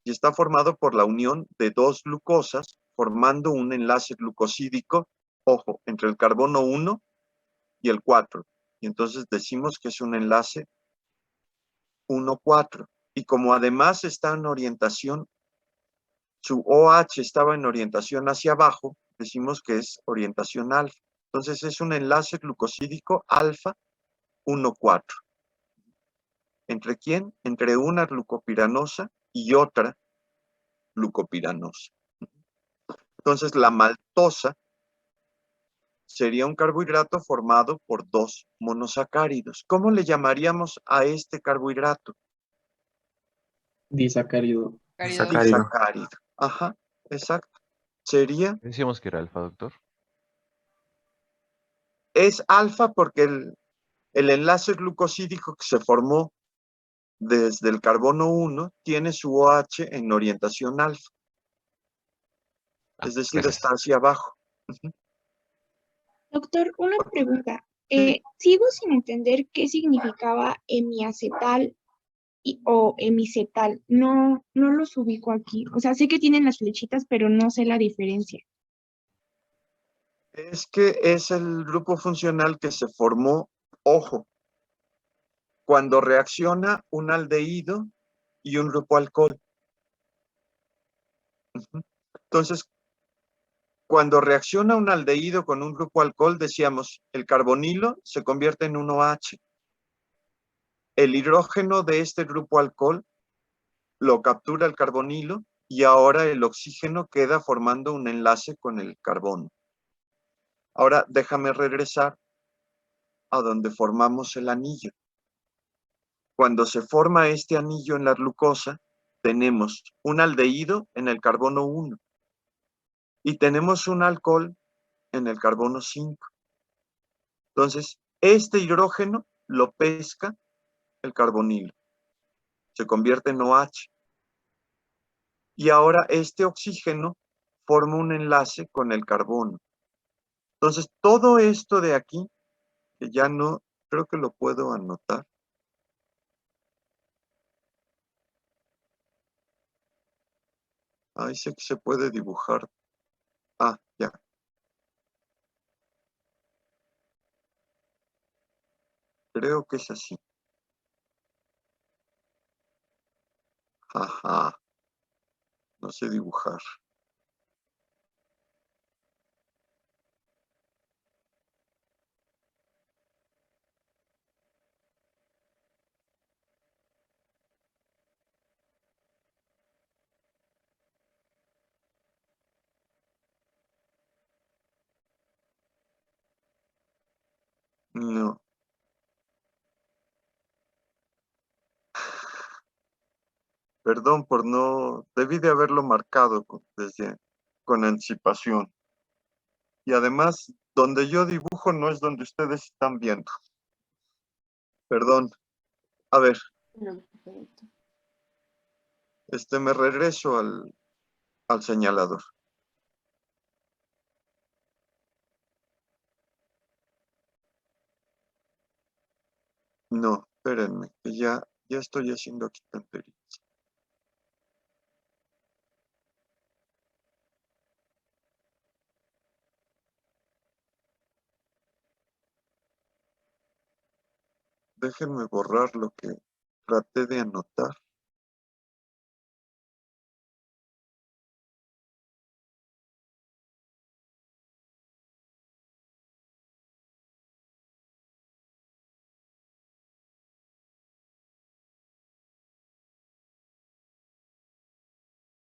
Y está formado por la unión de dos glucosas, formando un enlace glucosídico, ojo, entre el carbono 1 y el 4. Y entonces decimos que es un enlace 1,4. Y como además está en orientación, su OH estaba en orientación hacia abajo, decimos que es orientación alfa. Entonces es un enlace glucosídico alfa 1,4. ¿Entre quién? Entre una glucopiranosa y otra glucopiranosa. Entonces la maltosa sería un carbohidrato formado por dos monosacáridos. ¿Cómo le llamaríamos a este carbohidrato? Disacárido. Disacárido. Ajá, exacto. Sería, Decíamos que era alfa, doctor. es alfa porque el enlace glucosídico que se formó desde el carbono 1 tiene su OH en orientación alfa. Es decir, Gracias. está hacia abajo. Ujú. Doctor, una pregunta. Sigo sin entender qué significaba hemiacetal o hemicetal. No, no los ubico aquí. O sea, sé que tienen las flechitas, pero no sé la diferencia. Es que es el grupo funcional que se formó, ojo, cuando reacciona un aldehído y un grupo alcohol. Ujú. Entonces, cuando reacciona un aldehído con un grupo alcohol, decíamos, el carbonilo se convierte en un OH. El hidrógeno de este grupo alcohol lo captura el carbonilo y ahora el oxígeno queda formando un enlace con el carbono. Ahora déjame regresar a donde formamos el anillo. Cuando se forma este anillo en la glucosa, tenemos un aldehído en el carbono 1 y tenemos un alcohol en el carbono 5. Entonces, este hidrógeno lo pesca el carbonilo, se convierte en OH. Y ahora este oxígeno forma un enlace con el carbono. Entonces, todo esto de aquí, que ya no, creo que lo puedo anotar. Ahí sé que se puede dibujar. Ah, ya. Creo que es así. Ajá. No sé dibujar. No. Perdón por no, debí de haberlo marcado con anticipación. Y además, donde yo dibujo no es donde ustedes están viendo. Perdón. A ver, me regreso al señalador. No, espérenme, que ya estoy haciendo aquí tonterías. Déjenme borrar lo que traté de anotar.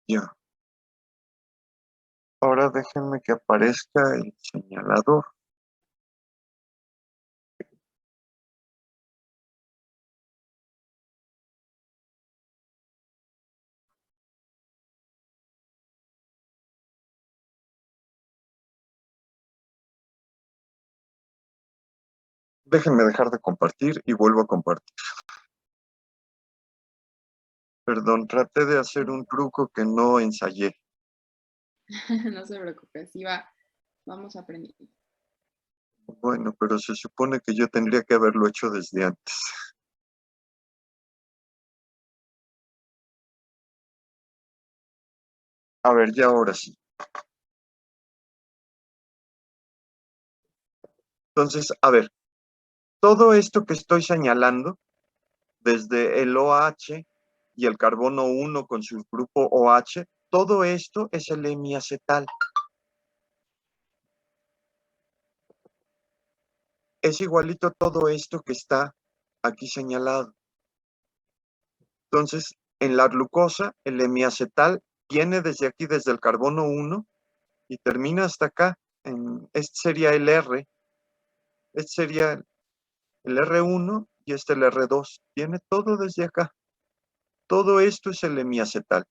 Ya. Ahora déjenme que aparezca el señalador. Déjenme dejar de compartir y vuelvo a compartir. Perdón, traté de hacer un truco que no ensayé. No se preocupe, sí vamos aprendiendo. Bueno, pero se supone que yo tendría que haberlo hecho desde antes. A ver, ya ahora sí. Entonces, a ver, todo esto que estoy señalando, desde el OH y el carbono 1 con su grupo OH, todo esto es el hemiacetal. Es igualito todo esto que está aquí señalado. Entonces, en la glucosa, el hemiacetal viene desde aquí, desde el carbono 1, y termina hasta acá. Este sería el R, este sería el R1 y este el R2. Viene todo desde acá. Todo esto es el hemiacetal.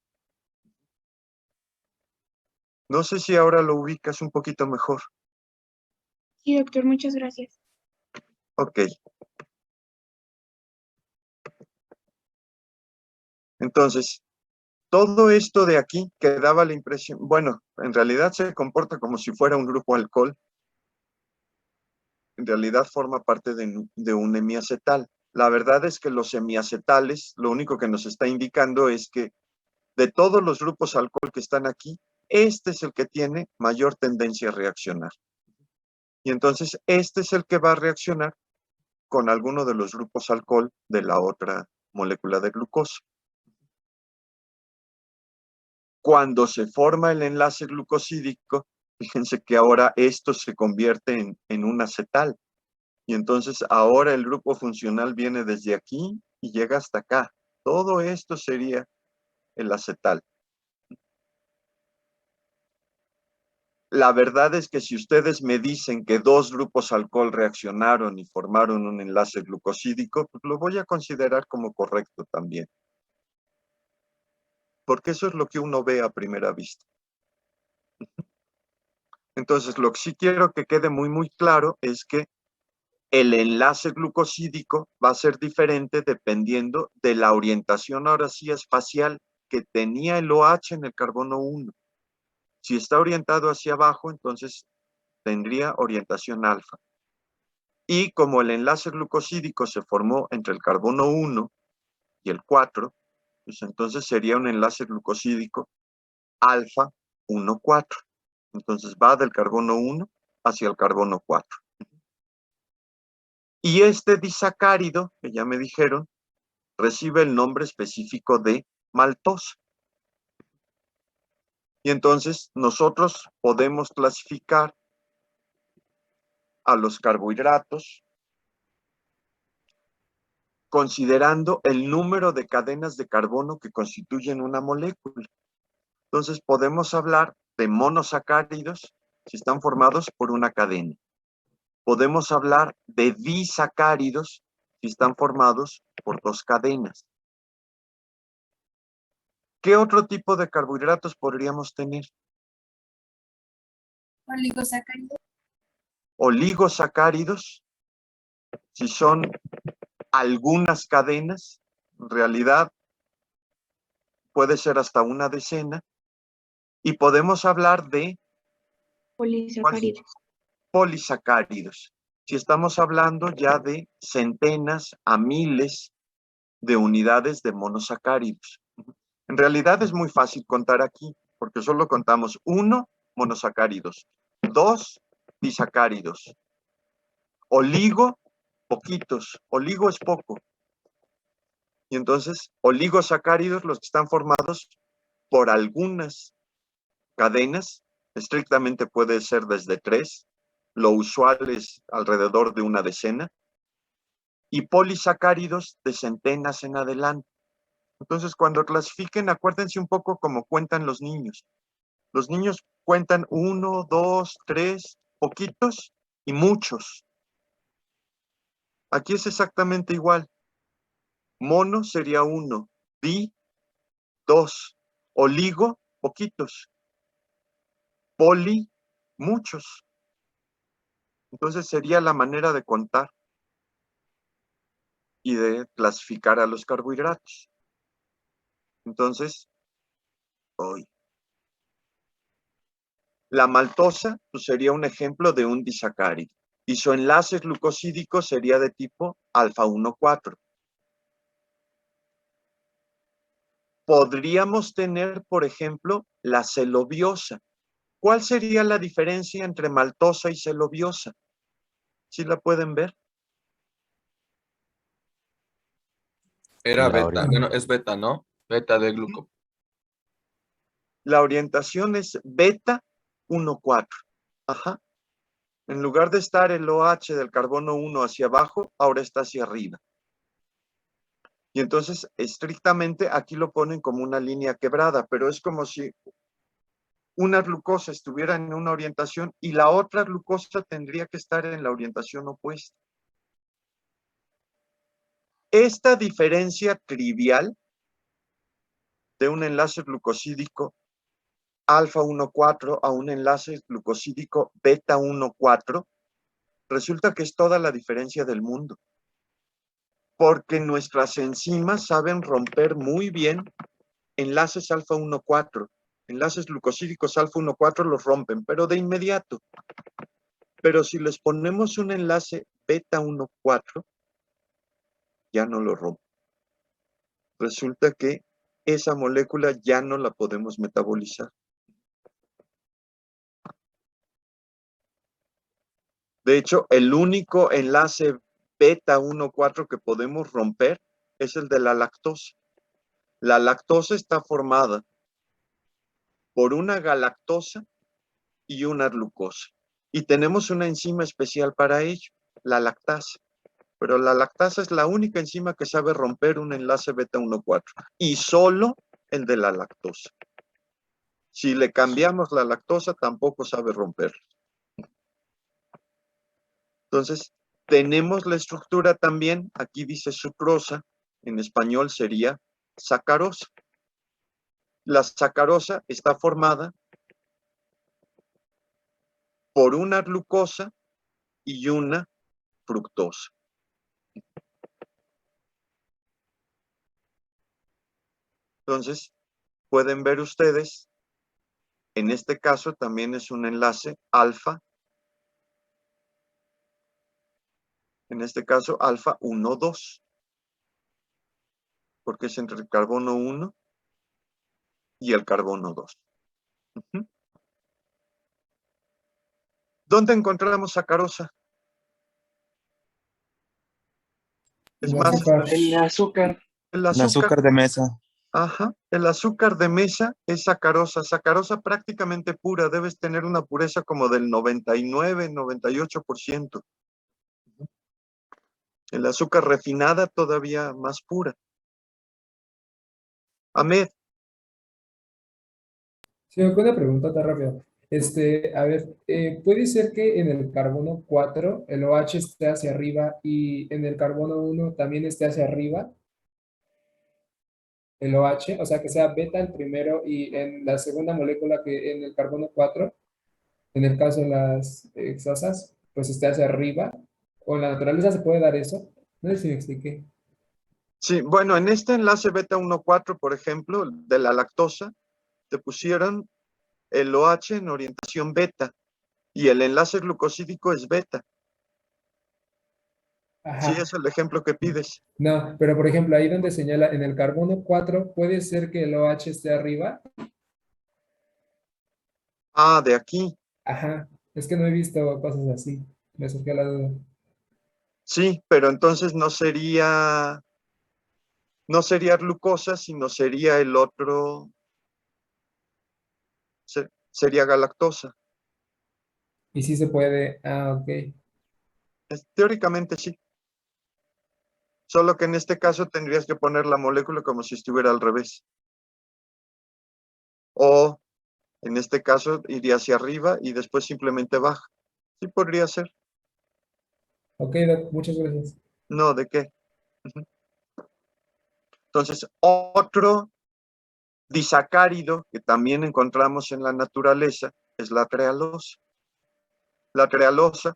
No sé si ahora lo ubicas un poquito mejor. Sí, doctor, muchas gracias. Ok. Entonces, todo esto de aquí que daba la impresión, bueno, en realidad se comporta como si fuera un grupo alcohol. En realidad forma parte de un hemiacetal. La verdad es que los hemiacetales, lo único que nos está indicando es que de todos los grupos alcohol que están aquí, este es el que tiene mayor tendencia a reaccionar. Y entonces este es el que va a reaccionar con alguno de los grupos alcohol de la otra molécula de glucosa. Cuando se forma el enlace glucosídico, fíjense que ahora esto se convierte en un acetal. Y entonces ahora el grupo funcional viene desde aquí y llega hasta acá. Todo esto sería el acetal. La verdad es que si ustedes me dicen que dos grupos alcohol reaccionaron y formaron un enlace glucosídico, pues lo voy a considerar como correcto también. Porque eso es lo que uno ve a primera vista. Entonces, lo que sí quiero que quede muy claro es que el enlace glucosídico va a ser diferente dependiendo de la orientación, ahora sí, espacial que tenía el OH en el carbono 1. Si está orientado hacia abajo, entonces tendría orientación alfa. Y como el enlace glucosídico se formó entre el carbono 1 y el 4, pues entonces sería un enlace glucosídico alfa 1,4. Entonces va del carbono 1 hacia el carbono 4. Y este disacárido, que ya me dijeron, recibe el nombre específico de maltosa. Y entonces nosotros podemos clasificar a los carbohidratos considerando el número de cadenas de carbono que constituyen una molécula. Entonces podemos hablar de monosacáridos si están formados por una cadena. Podemos hablar de disacáridos si están formados por dos cadenas. ¿Qué otro tipo de carbohidratos podríamos tener? Oligosacáridos. Oligosacáridos, si son algunas cadenas, en realidad puede ser hasta una decena, y podemos hablar de Polisacáridos. polisacáridos, si estamos hablando ya de centenas a miles de unidades de monosacáridos. En realidad es muy fácil contar aquí, porque solo contamos 1, monosacáridos, 2, disacáridos, oligo, poquitos, oligo es poco. Y entonces, oligosacáridos, los que están formados por algunas cadenas, estrictamente puede ser desde 3, lo usual es alrededor de una decena, y polisacáridos de centenas en adelante. Entonces, cuando clasifiquen, acuérdense un poco cómo cuentan los niños. Los niños cuentan 1, 2, 3, poquitos y muchos. Aquí es exactamente igual. Mono sería 1, di, 2, oligo, poquitos, poli, muchos. Entonces sería la manera de contar y de clasificar a los carbohidratos. Entonces, hoy. La maltosa pues, sería un ejemplo de un disacárido y su enlace glucosídico sería de tipo alfa 1,4. Podríamos tener, por ejemplo, la celobiosa. ¿Cuál sería la diferencia entre maltosa y celobiosa? ¿Sí la pueden ver? Era beta, bueno, es beta, ¿no? Beta de gluco. La orientación es beta 1,4. Ajá. En lugar de estar el OH del carbono 1 hacia abajo, ahora está hacia arriba. Y entonces, estrictamente, aquí lo ponen como una línea quebrada, pero es como si una glucosa estuviera en una orientación y la otra glucosa tendría que estar en la orientación opuesta. Esta diferencia trivial de un enlace glucosídico alfa 1,4 a un enlace glucosídico beta 1,4, resulta que es toda la diferencia del mundo. Porque nuestras enzimas saben romper muy bien enlaces alfa 1,4. Enlaces glucosídicos alfa 1,4 los rompen, pero de inmediato. Pero si les ponemos un enlace beta 1,4, ya no lo rompen. Resulta que esa molécula ya no la podemos metabolizar. De hecho, el único enlace beta 1,4 que podemos romper es el de la lactosa. La lactosa está formada por una galactosa y una glucosa. Y tenemos una enzima especial para ello, la lactasa. Pero la lactasa es la única enzima que sabe romper un enlace beta 1,4 y solo el de la lactosa. Si le cambiamos la lactosa, tampoco sabe romper. Entonces, tenemos la estructura también, aquí dice sucrosa, en español sería sacarosa. La sacarosa está formada por una glucosa y una fructosa. Entonces, pueden ver ustedes, en este caso también es un enlace alfa, en este caso alfa 1,2, porque es entre el carbono 1 y el carbono 2. ¿Dónde encontramos sacarosa? Es más, El azúcar. el El azúcar. azúcar de mesa. Ajá, el azúcar de mesa es sacarosa. Sacarosa prácticamente pura, debes tener una pureza como del 99, 98%. El azúcar refinada todavía más pura. Ahmed. Sí, me puede preguntarte rápido. A ver, puede ser que en el carbono 4 el OH esté hacia arriba y en el carbono 1 también esté hacia arriba el OH, o sea que sea beta el primero y en la segunda molécula que en el carbono 4, en el caso de las hexosas, pues esté hacia arriba. ¿O en la naturaleza se puede dar eso? No sé si me expliqué. Sí, bueno, en este enlace beta 1,4, por ejemplo, de la lactosa, te pusieron el OH en orientación beta y el enlace glucosídico es beta. Sí, Ajá. es el ejemplo que pides. No, pero por ejemplo, ahí donde señala en el carbono 4, puede ser que el OH esté arriba. Ah, de aquí. Ajá. Es que no he visto cosas así. Me surgió la duda. Sí, pero entonces no sería glucosa, sino sería el otro, sería galactosa. Y sí se puede. Ah, ok. Teóricamente sí. Solo que en este caso tendrías que poner la molécula como si estuviera al revés. O en este caso iría hacia arriba y después simplemente baja. Sí podría ser. Ok, Doc, muchas gracias. No, ¿de qué? Ujú. Entonces, otro disacárido que también encontramos en la naturaleza es la trealosa. La trealosa,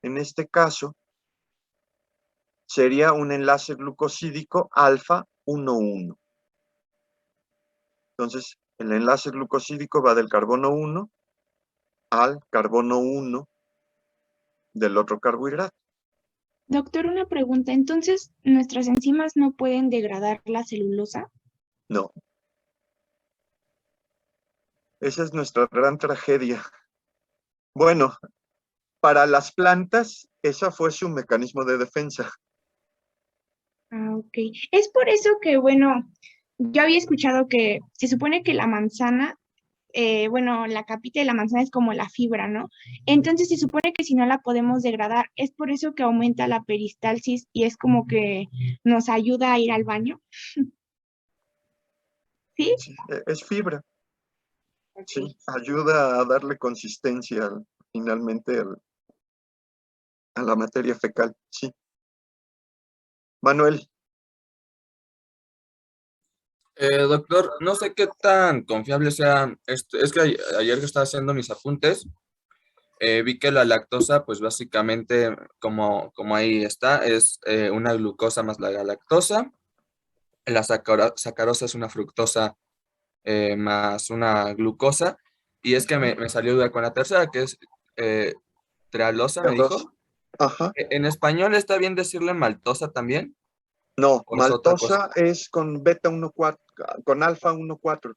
en este caso, sería un enlace glucosídico alfa 1,1. Entonces, el enlace glucosídico va del carbono 1 al carbono 1 del otro carbohidrato. Doctor, una pregunta. Entonces, ¿nuestras enzimas no pueden degradar la celulosa? No, esa es nuestra gran tragedia. Bueno, para las plantas, esa fue su mecanismo de defensa. Ah, ok. Es por eso que, bueno, yo había escuchado que se supone que la manzana, bueno, la capita de la manzana es como la fibra, ¿no? Entonces se supone que si no la podemos degradar, es por eso que aumenta la peristalsis y es como que nos ayuda a ir al baño. ¿Sí? Sí, es fibra. Ok. Sí, ayuda a darle consistencia finalmente a la materia fecal. Sí. Manuel, Doctor, no sé qué tan confiable sea esto. Es que ayer que estaba haciendo mis apuntes, vi que la lactosa, pues básicamente, como ahí está, es una glucosa más la galactosa. La sacarosa es una fructosa más una glucosa. Y es que me salió duda con la tercera, que es eh, trealosa, me trealosa. dijo. Ajá. ¿En español está bien decirle maltosa también? No, ¿O es otra cosa? maltosa es con beta 1,4, con alfa 1,4.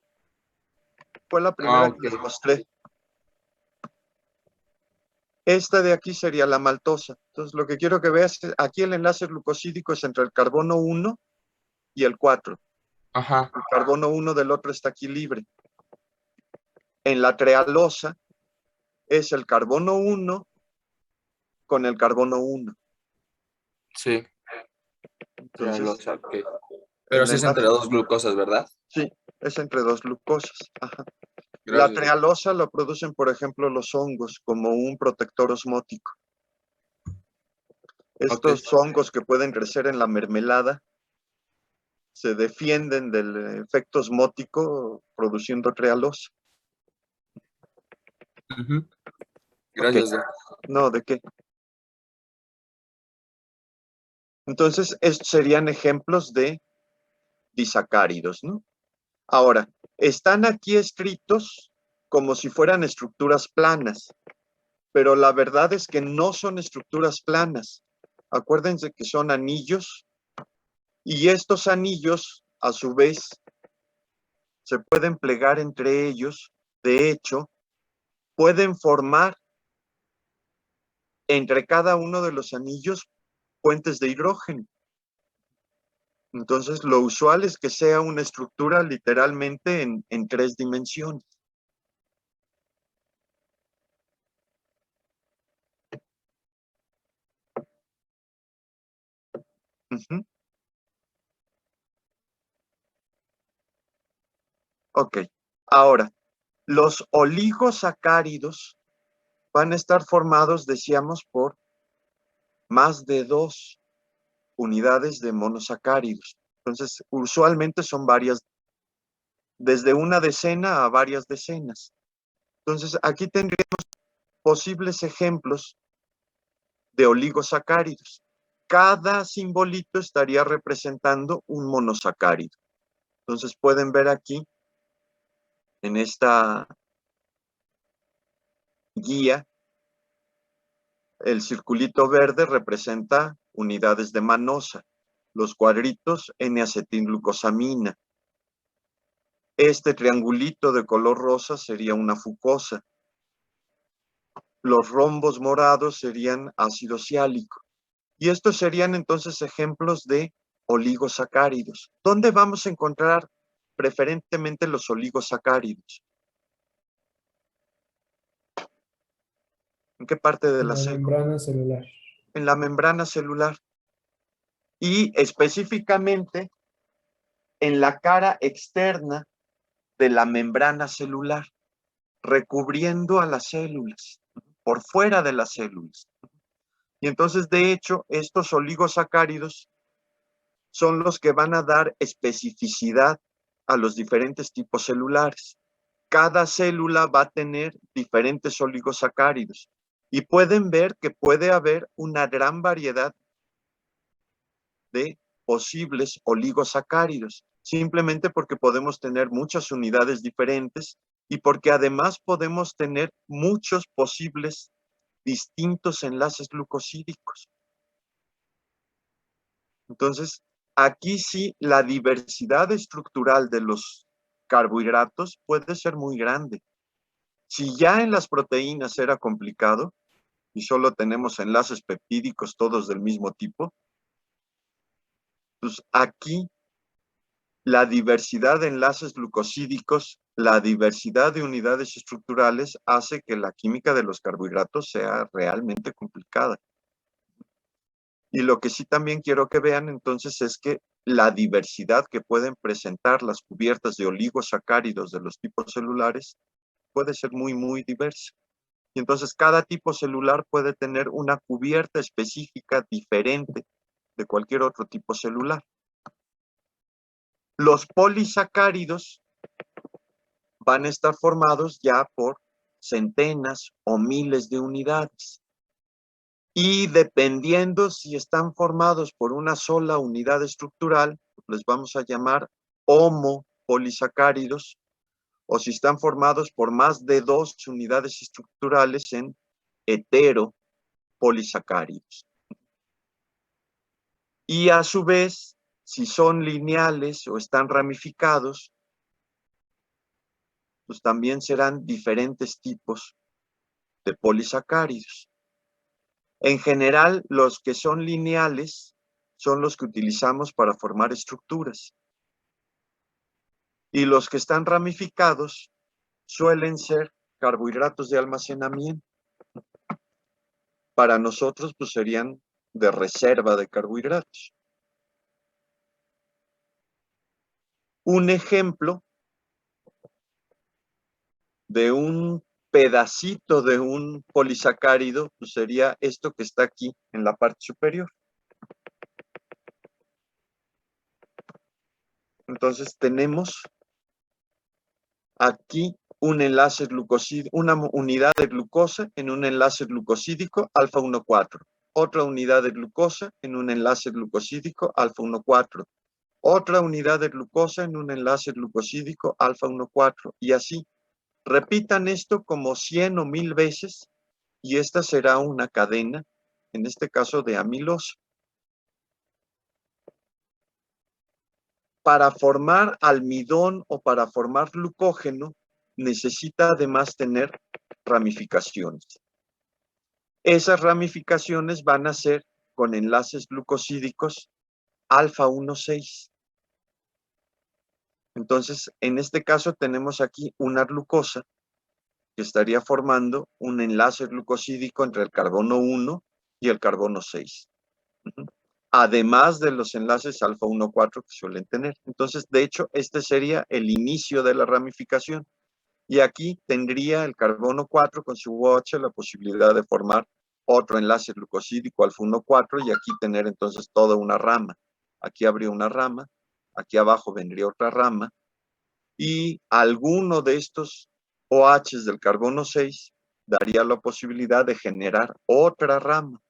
Fue la Ah, primera que ok. les mostré. Esta de aquí sería la maltosa. Entonces, lo que quiero que veas, aquí el enlace glucosídico es entre el carbono 1 y el 4. Ajá, El carbono 1 del otro está aquí libre. En la trealosa es el carbono 1 con el carbono 1. sí, Entonces, trealosa, ok. Pero el sí es entre enlace, dos glucosas, ¿verdad? sí, es entre dos glucosas. Ajá. La Gracias, doctor. trealosa lo producen, por ejemplo, los hongos como un protector osmótico. Ok. Estos hongos que pueden crecer en la mermelada se defienden del efecto osmótico produciendo trealosa. Ujú. Ok, Gracias, doctor. no, ¿de qué? Entonces, estos serían ejemplos de disacáridos, ¿no? Ahora, están aquí escritos como si fueran estructuras planas, pero la verdad es que no son estructuras planas. Acuérdense que son anillos y estos anillos, a su vez, se pueden plegar entre ellos. De hecho, pueden formar entre cada uno de los anillos puentes de hidrógeno. Entonces, lo usual es que sea una estructura literalmente en 3 dimensiones. Ujú. Ok, ahora, los oligosacáridos van a estar formados, decíamos, por más de 2 unidades de monosacáridos. Entonces, usualmente son varias, desde una decena a varias decenas. Entonces, aquí tendríamos posibles ejemplos de oligosacáridos. Cada simbolito estaría representando un monosacárido. Entonces, pueden ver aquí, en esta guía, el circulito verde representa unidades de manosa, los cuadritos N-acetilglucosamina. Este triangulito de color rosa sería una fucosa. Los rombos morados serían ácido siálico. Y estos serían entonces ejemplos de oligosacáridos. ¿Dónde vamos a encontrar preferentemente los oligosacáridos? ¿En qué parte de la La célula? membrana celular. En la membrana celular. Y específicamente en la cara externa de la membrana celular, recubriendo a las células, por fuera de las células. Y entonces, de hecho, estos oligosacáridos son los que van a dar especificidad a los diferentes tipos celulares. Cada célula va a tener diferentes oligosacáridos. Y pueden ver que puede haber una gran variedad de posibles oligosacáridos, simplemente porque podemos tener muchas unidades diferentes y porque además podemos tener muchos posibles distintos enlaces glucosídicos. Entonces, aquí sí la diversidad estructural de los carbohidratos puede ser muy grande. Si ya en las proteínas era complicado y solo tenemos enlaces peptídicos todos del mismo tipo, pues aquí la diversidad de enlaces glucosídicos, la diversidad de unidades estructurales hace que la química de los carbohidratos sea realmente complicada. Y lo que sí también quiero que vean entonces es que la diversidad que pueden presentar las cubiertas de oligosacáridos de los tipos celulares puede ser muy, muy diversa. Y entonces cada tipo celular puede tener una cubierta específica diferente de cualquier otro tipo celular. Los polisacáridos van a estar formados ya por centenas o miles de unidades. Y dependiendo si están formados por una sola unidad estructural, les vamos a llamar homopolisacáridos, o si están formados por más de 2 unidades estructurales en heteropolisacáridos. Y a su vez, si son lineales o están ramificados, pues también serán diferentes tipos de polisacáridos. En general, los que son lineales son los que utilizamos para formar estructuras. Y los que están ramificados suelen ser carbohidratos de almacenamiento. Para nosotros, pues serían de reserva de carbohidratos. Un ejemplo de un pedacito de un polisacárido pues sería esto que está aquí en la parte superior. Entonces tenemos aquí un enlace glucosídico, una unidad de glucosa en un enlace glucosídico alfa 1,4. Otra unidad de glucosa en un enlace glucosídico alfa 1,4. Otra unidad de glucosa en un enlace glucosídico alfa 1,4. Y así. Repitan esto como 100 o 1000 veces y esta será una cadena, en este caso de amilosa. Para formar almidón o para formar glucógeno, necesita además tener ramificaciones. Esas ramificaciones van a ser con enlaces glucosídicos alfa 1,6. Entonces, en este caso tenemos aquí una glucosa que estaría formando un enlace glucosídico entre el carbono 1 y el carbono 6. además de los enlaces alfa 1,4 que suelen tener. Entonces, de hecho, este sería el inicio de la ramificación. Y aquí tendría el carbono 4 con su OH la posibilidad de formar otro enlace glucosídico alfa 1,4 y aquí tener entonces toda una rama. Aquí habría una rama, aquí abajo vendría otra rama y alguno de estos OHs del carbono 6 daría la posibilidad de generar otra rama.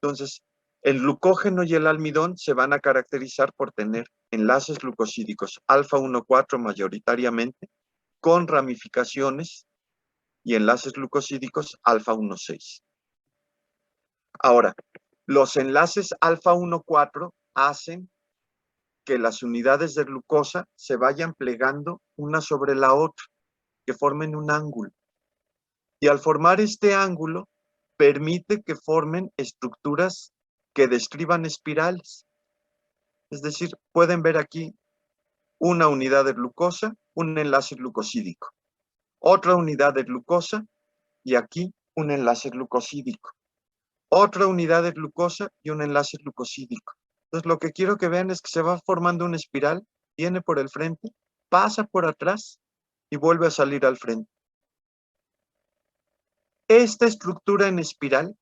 Entonces, el glucógeno y el almidón se van a caracterizar por tener enlaces glucosídicos alfa 1,4 mayoritariamente con ramificaciones y enlaces glucosídicos alfa 1,6. Ahora, los enlaces alfa 1,4 hacen que las unidades de glucosa se vayan plegando una sobre la otra, que formen un ángulo. Y al formar este ángulo, permite que formen estructuras que describan espirales. Es decir, pueden ver aquí una unidad de glucosa, un enlace glucosídico. Otra unidad de glucosa y aquí un enlace glucosídico. Otra unidad de glucosa y un enlace glucosídico. Entonces, lo que quiero que vean es que se va formando una espiral, viene por el frente, pasa por atrás y vuelve a salir al frente. Esta estructura en espiral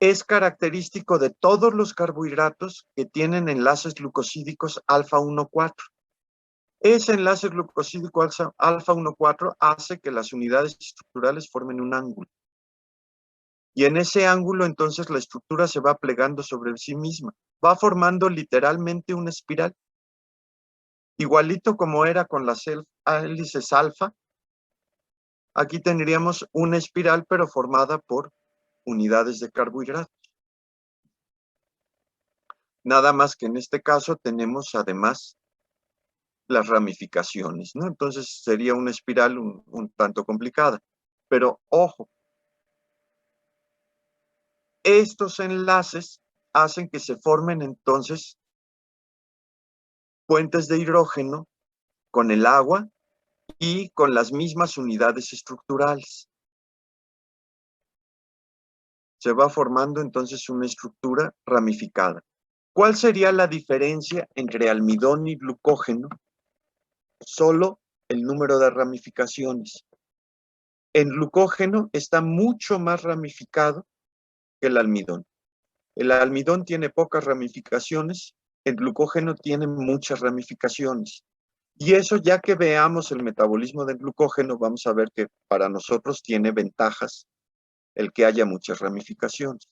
es característico de todos los carbohidratos que tienen enlaces glucosídicos alfa 1,4. Ese enlace glucosídico alfa 1,4 hace que las unidades estructurales formen un ángulo. Y en ese ángulo entonces la estructura se va plegando sobre sí misma. Va formando literalmente una espiral. Igualito como era con las hélices alfa, aquí tendríamos una espiral pero formada por unidades de carbohidratos. Nada más que en este caso tenemos además las ramificaciones, ¿no? Entonces sería una espiral un tanto complicada. Pero ojo, estos enlaces hacen que se formen entonces puentes de hidrógeno con el agua y con las mismas unidades estructurales. Se va formando entonces una estructura ramificada. ¿Cuál sería la diferencia entre almidón y glucógeno? Solo el número de ramificaciones. El glucógeno está mucho más ramificado que el almidón. El almidón tiene pocas ramificaciones, el glucógeno tiene muchas ramificaciones. Y eso, ya que veamos el metabolismo del glucógeno, vamos a ver que para nosotros tiene ventajas el que haya muchas ramificaciones.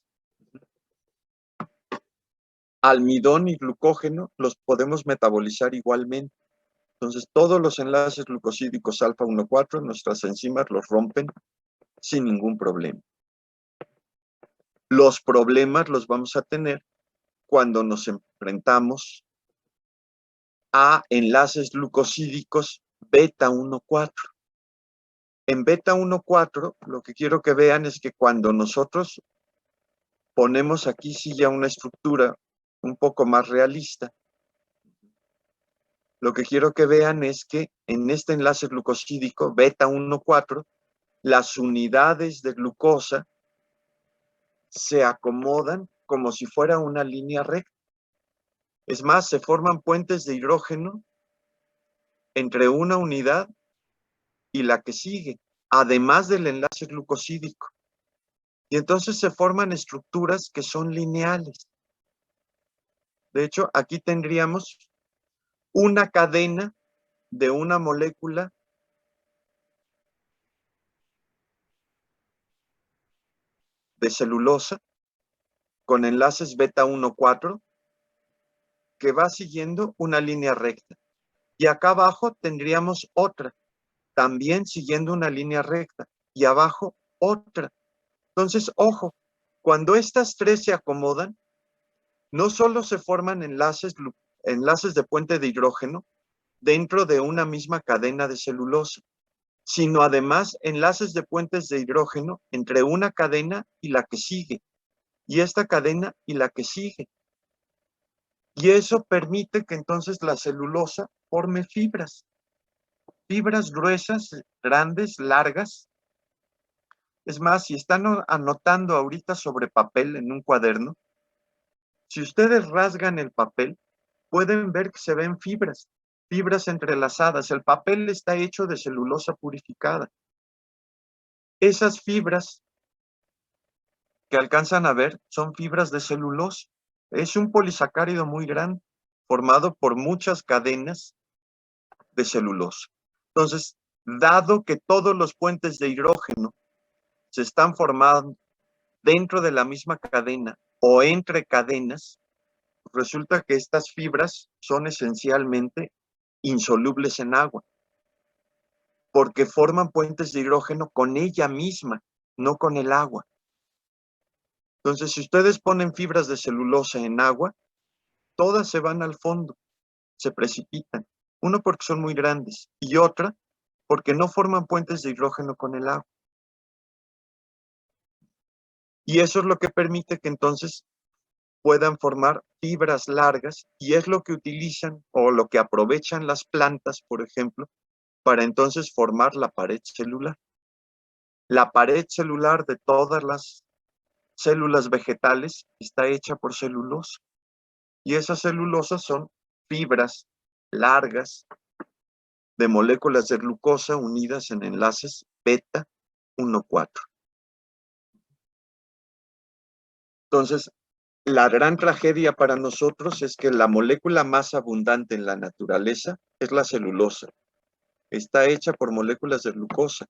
Almidón y glucógeno los podemos metabolizar igualmente. Entonces, todos los enlaces glucosídicos alfa 1,4, nuestras enzimas los rompen sin ningún problema. Los problemas los vamos a tener cuando nos enfrentamos a enlaces glucosídicos beta 1,4. En beta 1,4, lo que quiero que vean es que cuando nosotros ponemos aquí sí ya una estructura un poco más realista, lo que quiero que vean es que en este enlace glucosídico beta 1,4, las unidades de glucosa se acomodan como si fuera una línea recta. Es más, se forman puentes de hidrógeno entre una unidad y la que sigue, además del enlace glucosídico. Y entonces se forman estructuras que son lineales. De hecho, aquí tendríamos una cadena de una molécula de celulosa con enlaces beta 1,4 que va siguiendo una línea recta. Y acá abajo tendríamos otra, también siguiendo una línea recta. Y abajo otra. Entonces, ojo, cuando estas tres se acomodan, no solo se forman enlaces de puente de hidrógeno dentro de una misma cadena de celulosa, sino además enlaces de puentes de hidrógeno entre una cadena y la que sigue, y esta cadena y la que sigue. Y eso permite que entonces la celulosa forme fibras gruesas, grandes, largas. Es más, si están anotando ahorita sobre papel en un cuaderno, Si ustedes rasgan el papel, pueden ver que se ven fibras, fibras entrelazadas. El papel está hecho de celulosa purificada. Esas fibras que alcanzan a ver son fibras de celulosa. Es un polisacárido muy grande, formado por muchas cadenas de celulosa. Entonces, dado que todos los puentes de hidrógeno se están formando dentro de la misma cadena o entre cadenas, resulta que estas fibras son esencialmente insolubles en agua, porque forman puentes de hidrógeno con ella misma, no con el agua. Entonces, si ustedes ponen fibras de celulosa en agua, todas se van al fondo, se precipitan. Uno, porque son muy grandes, y otra, porque no forman puentes de hidrógeno con el agua. Y eso es lo que permite que entonces puedan formar fibras largas, y es lo que utilizan o lo que aprovechan las plantas, por ejemplo, para entonces formar la pared celular. La pared celular de todas las células vegetales está hecha por celulosa, y esas celulosas son fibras largas de moléculas de glucosa unidas en enlaces beta 1,4. Entonces, la gran tragedia para nosotros es que la molécula más abundante en la naturaleza es la celulosa. Está hecha por moléculas de glucosa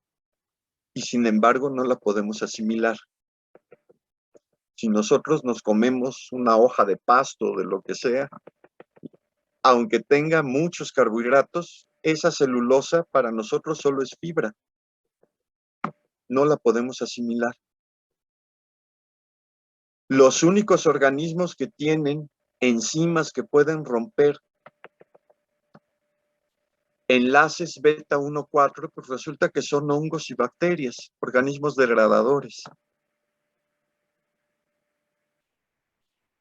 y sin embargo no la podemos asimilar. Si nosotros nos comemos una hoja de pasto o de lo que sea, aunque tenga muchos carbohidratos, esa celulosa para nosotros solo es fibra. No la podemos asimilar. Los únicos organismos que tienen enzimas que pueden romper enlaces beta 1,4, pues resulta que son hongos y bacterias, organismos degradadores.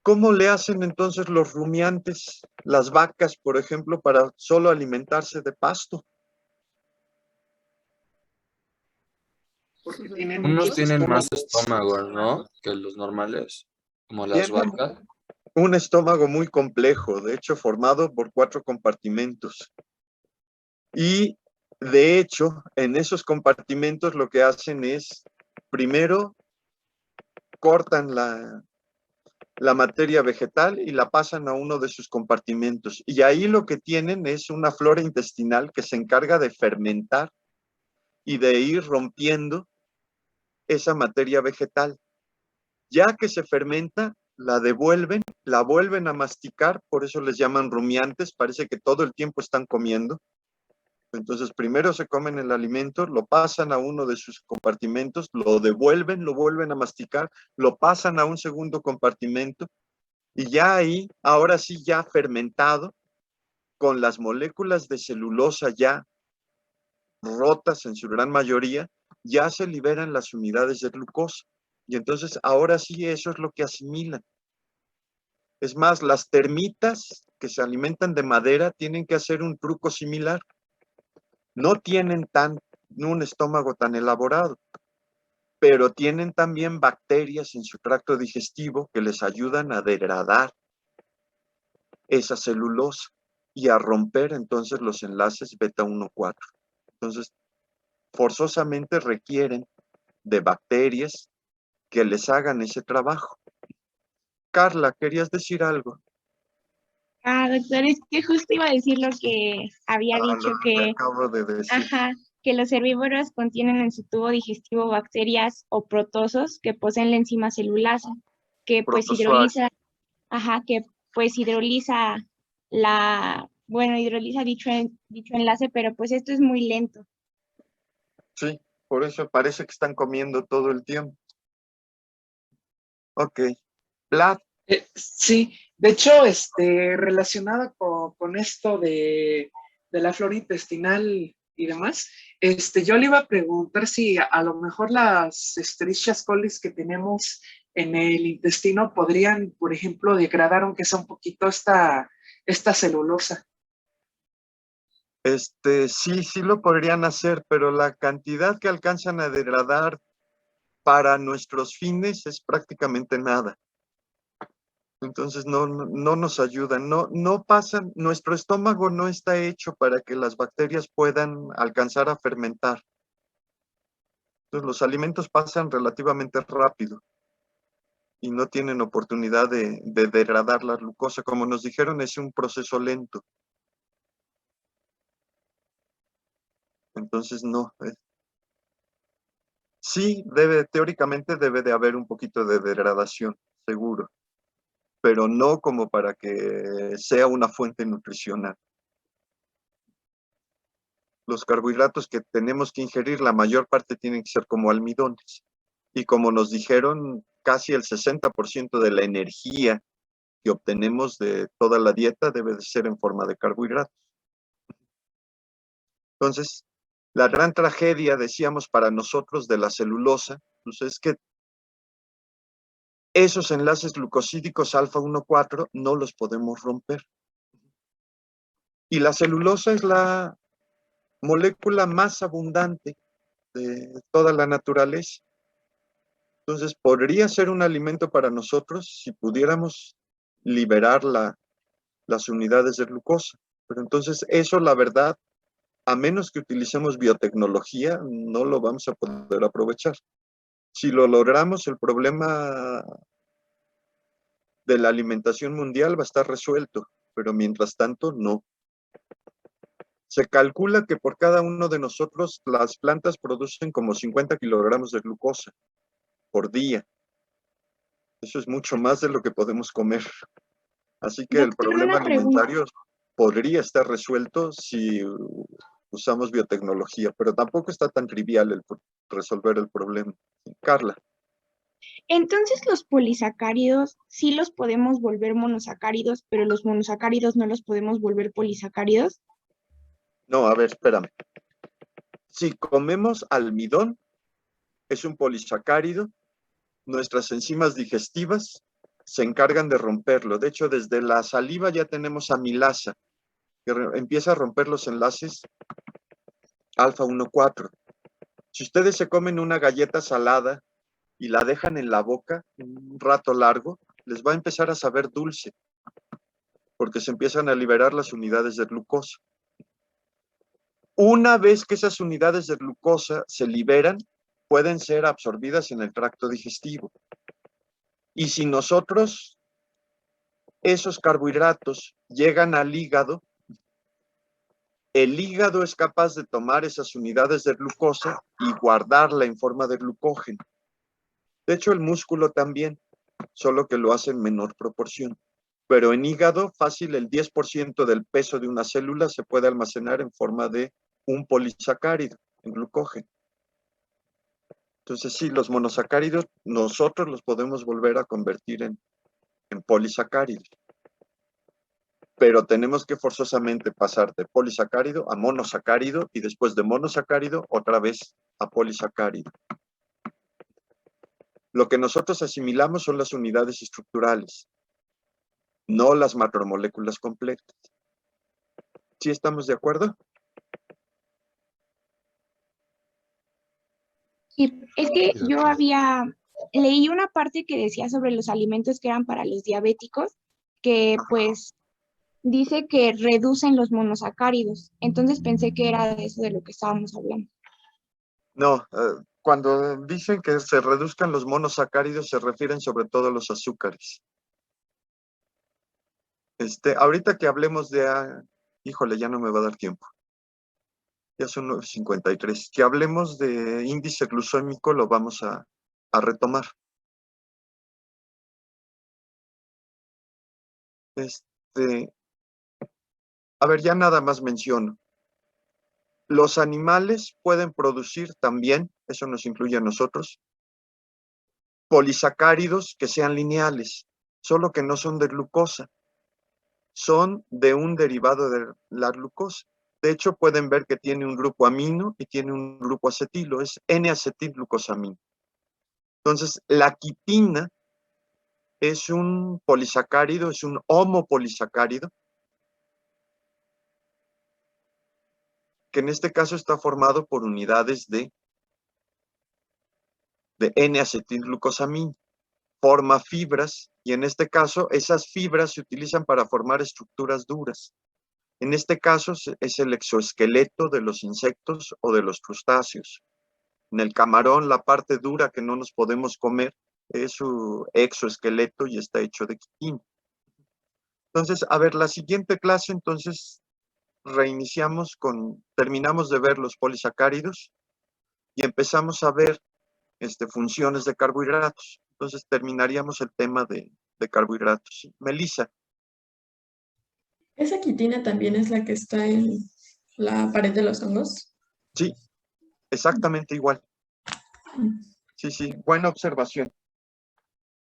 ¿Cómo le hacen entonces los rumiantes, las vacas, por ejemplo, para solo alimentarse de pasto? Porque tienen Unos muchos tienen más estómagos. estómago, ¿no? Que los normales, como las Tienen vacas. un estómago muy complejo, de hecho formado por 4 compartimentos. Y de hecho, en esos compartimentos lo que hacen es, primero, cortan la materia vegetal y la pasan a uno de sus compartimentos. Y ahí lo que tienen es una flora intestinal que se encarga de fermentar y de ir rompiendo esa materia vegetal. Ya que se fermenta, la devuelven, la vuelven a masticar, por eso les llaman rumiantes, parece que todo el tiempo están comiendo. Entonces, primero se comen el alimento, lo pasan a uno de sus compartimentos, lo devuelven, lo vuelven a masticar, lo pasan a un segundo compartimento, y ya ahí, ahora sí ya fermentado, con las moléculas de celulosa ya rotas en su gran mayoría, ya se liberan las unidades de glucosa. Y entonces ahora sí eso es lo que asimilan. Es más, las termitas que se alimentan de madera tienen que hacer un truco similar. No tienen un estómago tan elaborado, pero tienen también bacterias en su tracto digestivo que les ayudan a degradar esa celulosa y a romper entonces los enlaces beta 1,4. Entonces, forzosamente requieren de bacterias que les hagan ese trabajo. Carla, ¿querías decir algo? Doctor, es que justo iba a decir lo que había dicho, Lo que acabo de decir. ajá, que los herbívoros contienen en su tubo digestivo bacterias o protozoos que poseen la enzima celulasa, que pues Protozoarios. hidroliza hidroliza dicho enlace, pero pues esto es muy lento. Sí, por eso parece que están comiendo todo el tiempo. Ok. Vlad. Sí, de hecho, relacionado con esto de la flora intestinal y demás, yo le iba a preguntar si a lo mejor las Escherichia coli que tenemos en el intestino podrían, por ejemplo, degradar aunque sea un poquito esta celulosa. Sí lo podrían hacer, pero la cantidad que alcanzan a degradar para nuestros fines es prácticamente nada. Entonces no nos ayudan, no pasan, nuestro estómago no está hecho para que las bacterias puedan alcanzar a fermentar. Entonces los alimentos pasan relativamente rápido y no tienen oportunidad de degradar la glucosa. Como nos dijeron, es un proceso lento. Entonces no. Sí, teóricamente debe de haber un poquito de degradación, seguro, pero no como para que sea una fuente nutricional. Los carbohidratos que tenemos que ingerir, la mayor parte tienen que ser como almidones. Y como nos dijeron, casi el 60% de la energía que obtenemos de toda la dieta debe de ser en forma de carbohidratos. Entonces, la gran tragedia, decíamos, para nosotros de la celulosa, pues es que esos enlaces glucosídicos alfa 1,4 no los podemos romper. Y la celulosa es la molécula más abundante de toda la naturaleza. Entonces, podría ser un alimento para nosotros si pudiéramos liberar las unidades de glucosa. Pero entonces, eso, la verdad, a menos que utilicemos biotecnología, no lo vamos a poder aprovechar. Si lo logramos, el problema de la alimentación mundial va a estar resuelto, pero mientras tanto, no. Se calcula que por cada uno de nosotros las plantas producen como 50 kilogramos de glucosa por día. Eso es mucho más de lo que podemos comer. Así que el Doctor, problema una pregunta. alimentario podría estar resuelto si usamos biotecnología, pero tampoco está tan trivial resolver el problema. Carla. Entonces los polisacáridos sí los podemos volver monosacáridos, pero los monosacáridos no los podemos volver polisacáridos. No, a ver, espérame. Si comemos almidón, es un polisacárido. Nuestras enzimas digestivas se encargan de romperlo. De hecho, desde la saliva ya tenemos amilasa, que empieza a romper los enlaces alfa 1,4. Si ustedes se comen una galleta salada y la dejan en la boca un rato largo, les va a empezar a saber dulce, porque se empiezan a liberar las unidades de glucosa. Una vez que esas unidades de glucosa se liberan, pueden ser absorbidas en el tracto digestivo. Y si nosotros esos carbohidratos llegan al hígado, el hígado es capaz de tomar esas unidades de glucosa y guardarla en forma de glucógeno. De hecho, el músculo también, solo que lo hace en menor proporción. Pero en hígado, fácil, el 10% del peso de una célula se puede almacenar en forma de un polisacárido, en glucógeno. Entonces, sí, los monosacáridos nosotros los podemos volver a convertir en polisacáridos. Pero tenemos que forzosamente pasar de polisacárido a monosacárido y después de monosacárido otra vez a polisacárido. Lo que nosotros asimilamos son las unidades estructurales, no las macromoléculas completas. ¿Sí estamos de acuerdo? Sí, es que yo leí una parte que decía sobre los alimentos que eran para los diabéticos, que pues dice que reducen los monosacáridos. Entonces pensé que era de eso de lo que estábamos hablando. No, cuando dicen que se reduzcan los monosacáridos se refieren sobre todo a los azúcares. Ahorita que hablemos de, híjole, ya no me va a dar tiempo. Ya son 9:53. Que hablemos de índice glucémico lo vamos a retomar. A ver, ya nada más menciono. Los animales pueden producir también, eso nos incluye a nosotros, polisacáridos que sean lineales, solo que no son de glucosa, son de un derivado de la glucosa. De hecho, pueden ver que tiene un grupo amino y tiene un grupo acetilo, es N-acetilglucosamina. Entonces, la quitina es un polisacárido, es un homopolisacárido, que en este caso está formado por unidades de N-acetilglucosamina. Forma fibras Y en este caso, esas fibras se utilizan para formar estructuras duras. En este caso, es el exoesqueleto de los insectos o de los crustáceos. En el camarón, la parte dura que no nos podemos comer es su exoesqueleto y está hecho de quitina. Entonces, a ver, la siguiente clase, entonces, terminamos de ver los polisacáridos y empezamos a ver funciones de carbohidratos. Entonces, terminaríamos el tema de carbohidratos. ¿Sí? Melissa. ¿Esa quitina también es la que está en la pared de los hongos? Sí, exactamente igual. Sí, sí, buena observación.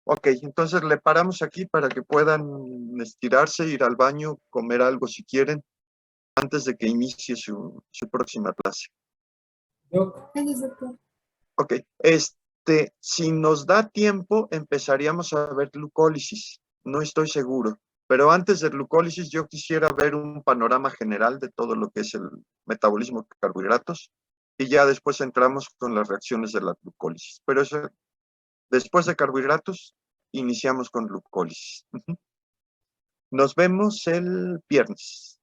Ok, entonces le paramos aquí para que puedan estirarse, ir al baño, comer algo si quieren, antes de que inicie su próxima clase. Ok, si nos da tiempo, empezaríamos a ver glucólisis. No estoy seguro, pero antes de glucólisis yo quisiera ver un panorama general de todo lo que es el metabolismo de carbohidratos y ya después entramos con las reacciones de la glucólisis. Pero eso, después de carbohidratos, iniciamos con glucólisis. Nos vemos el viernes.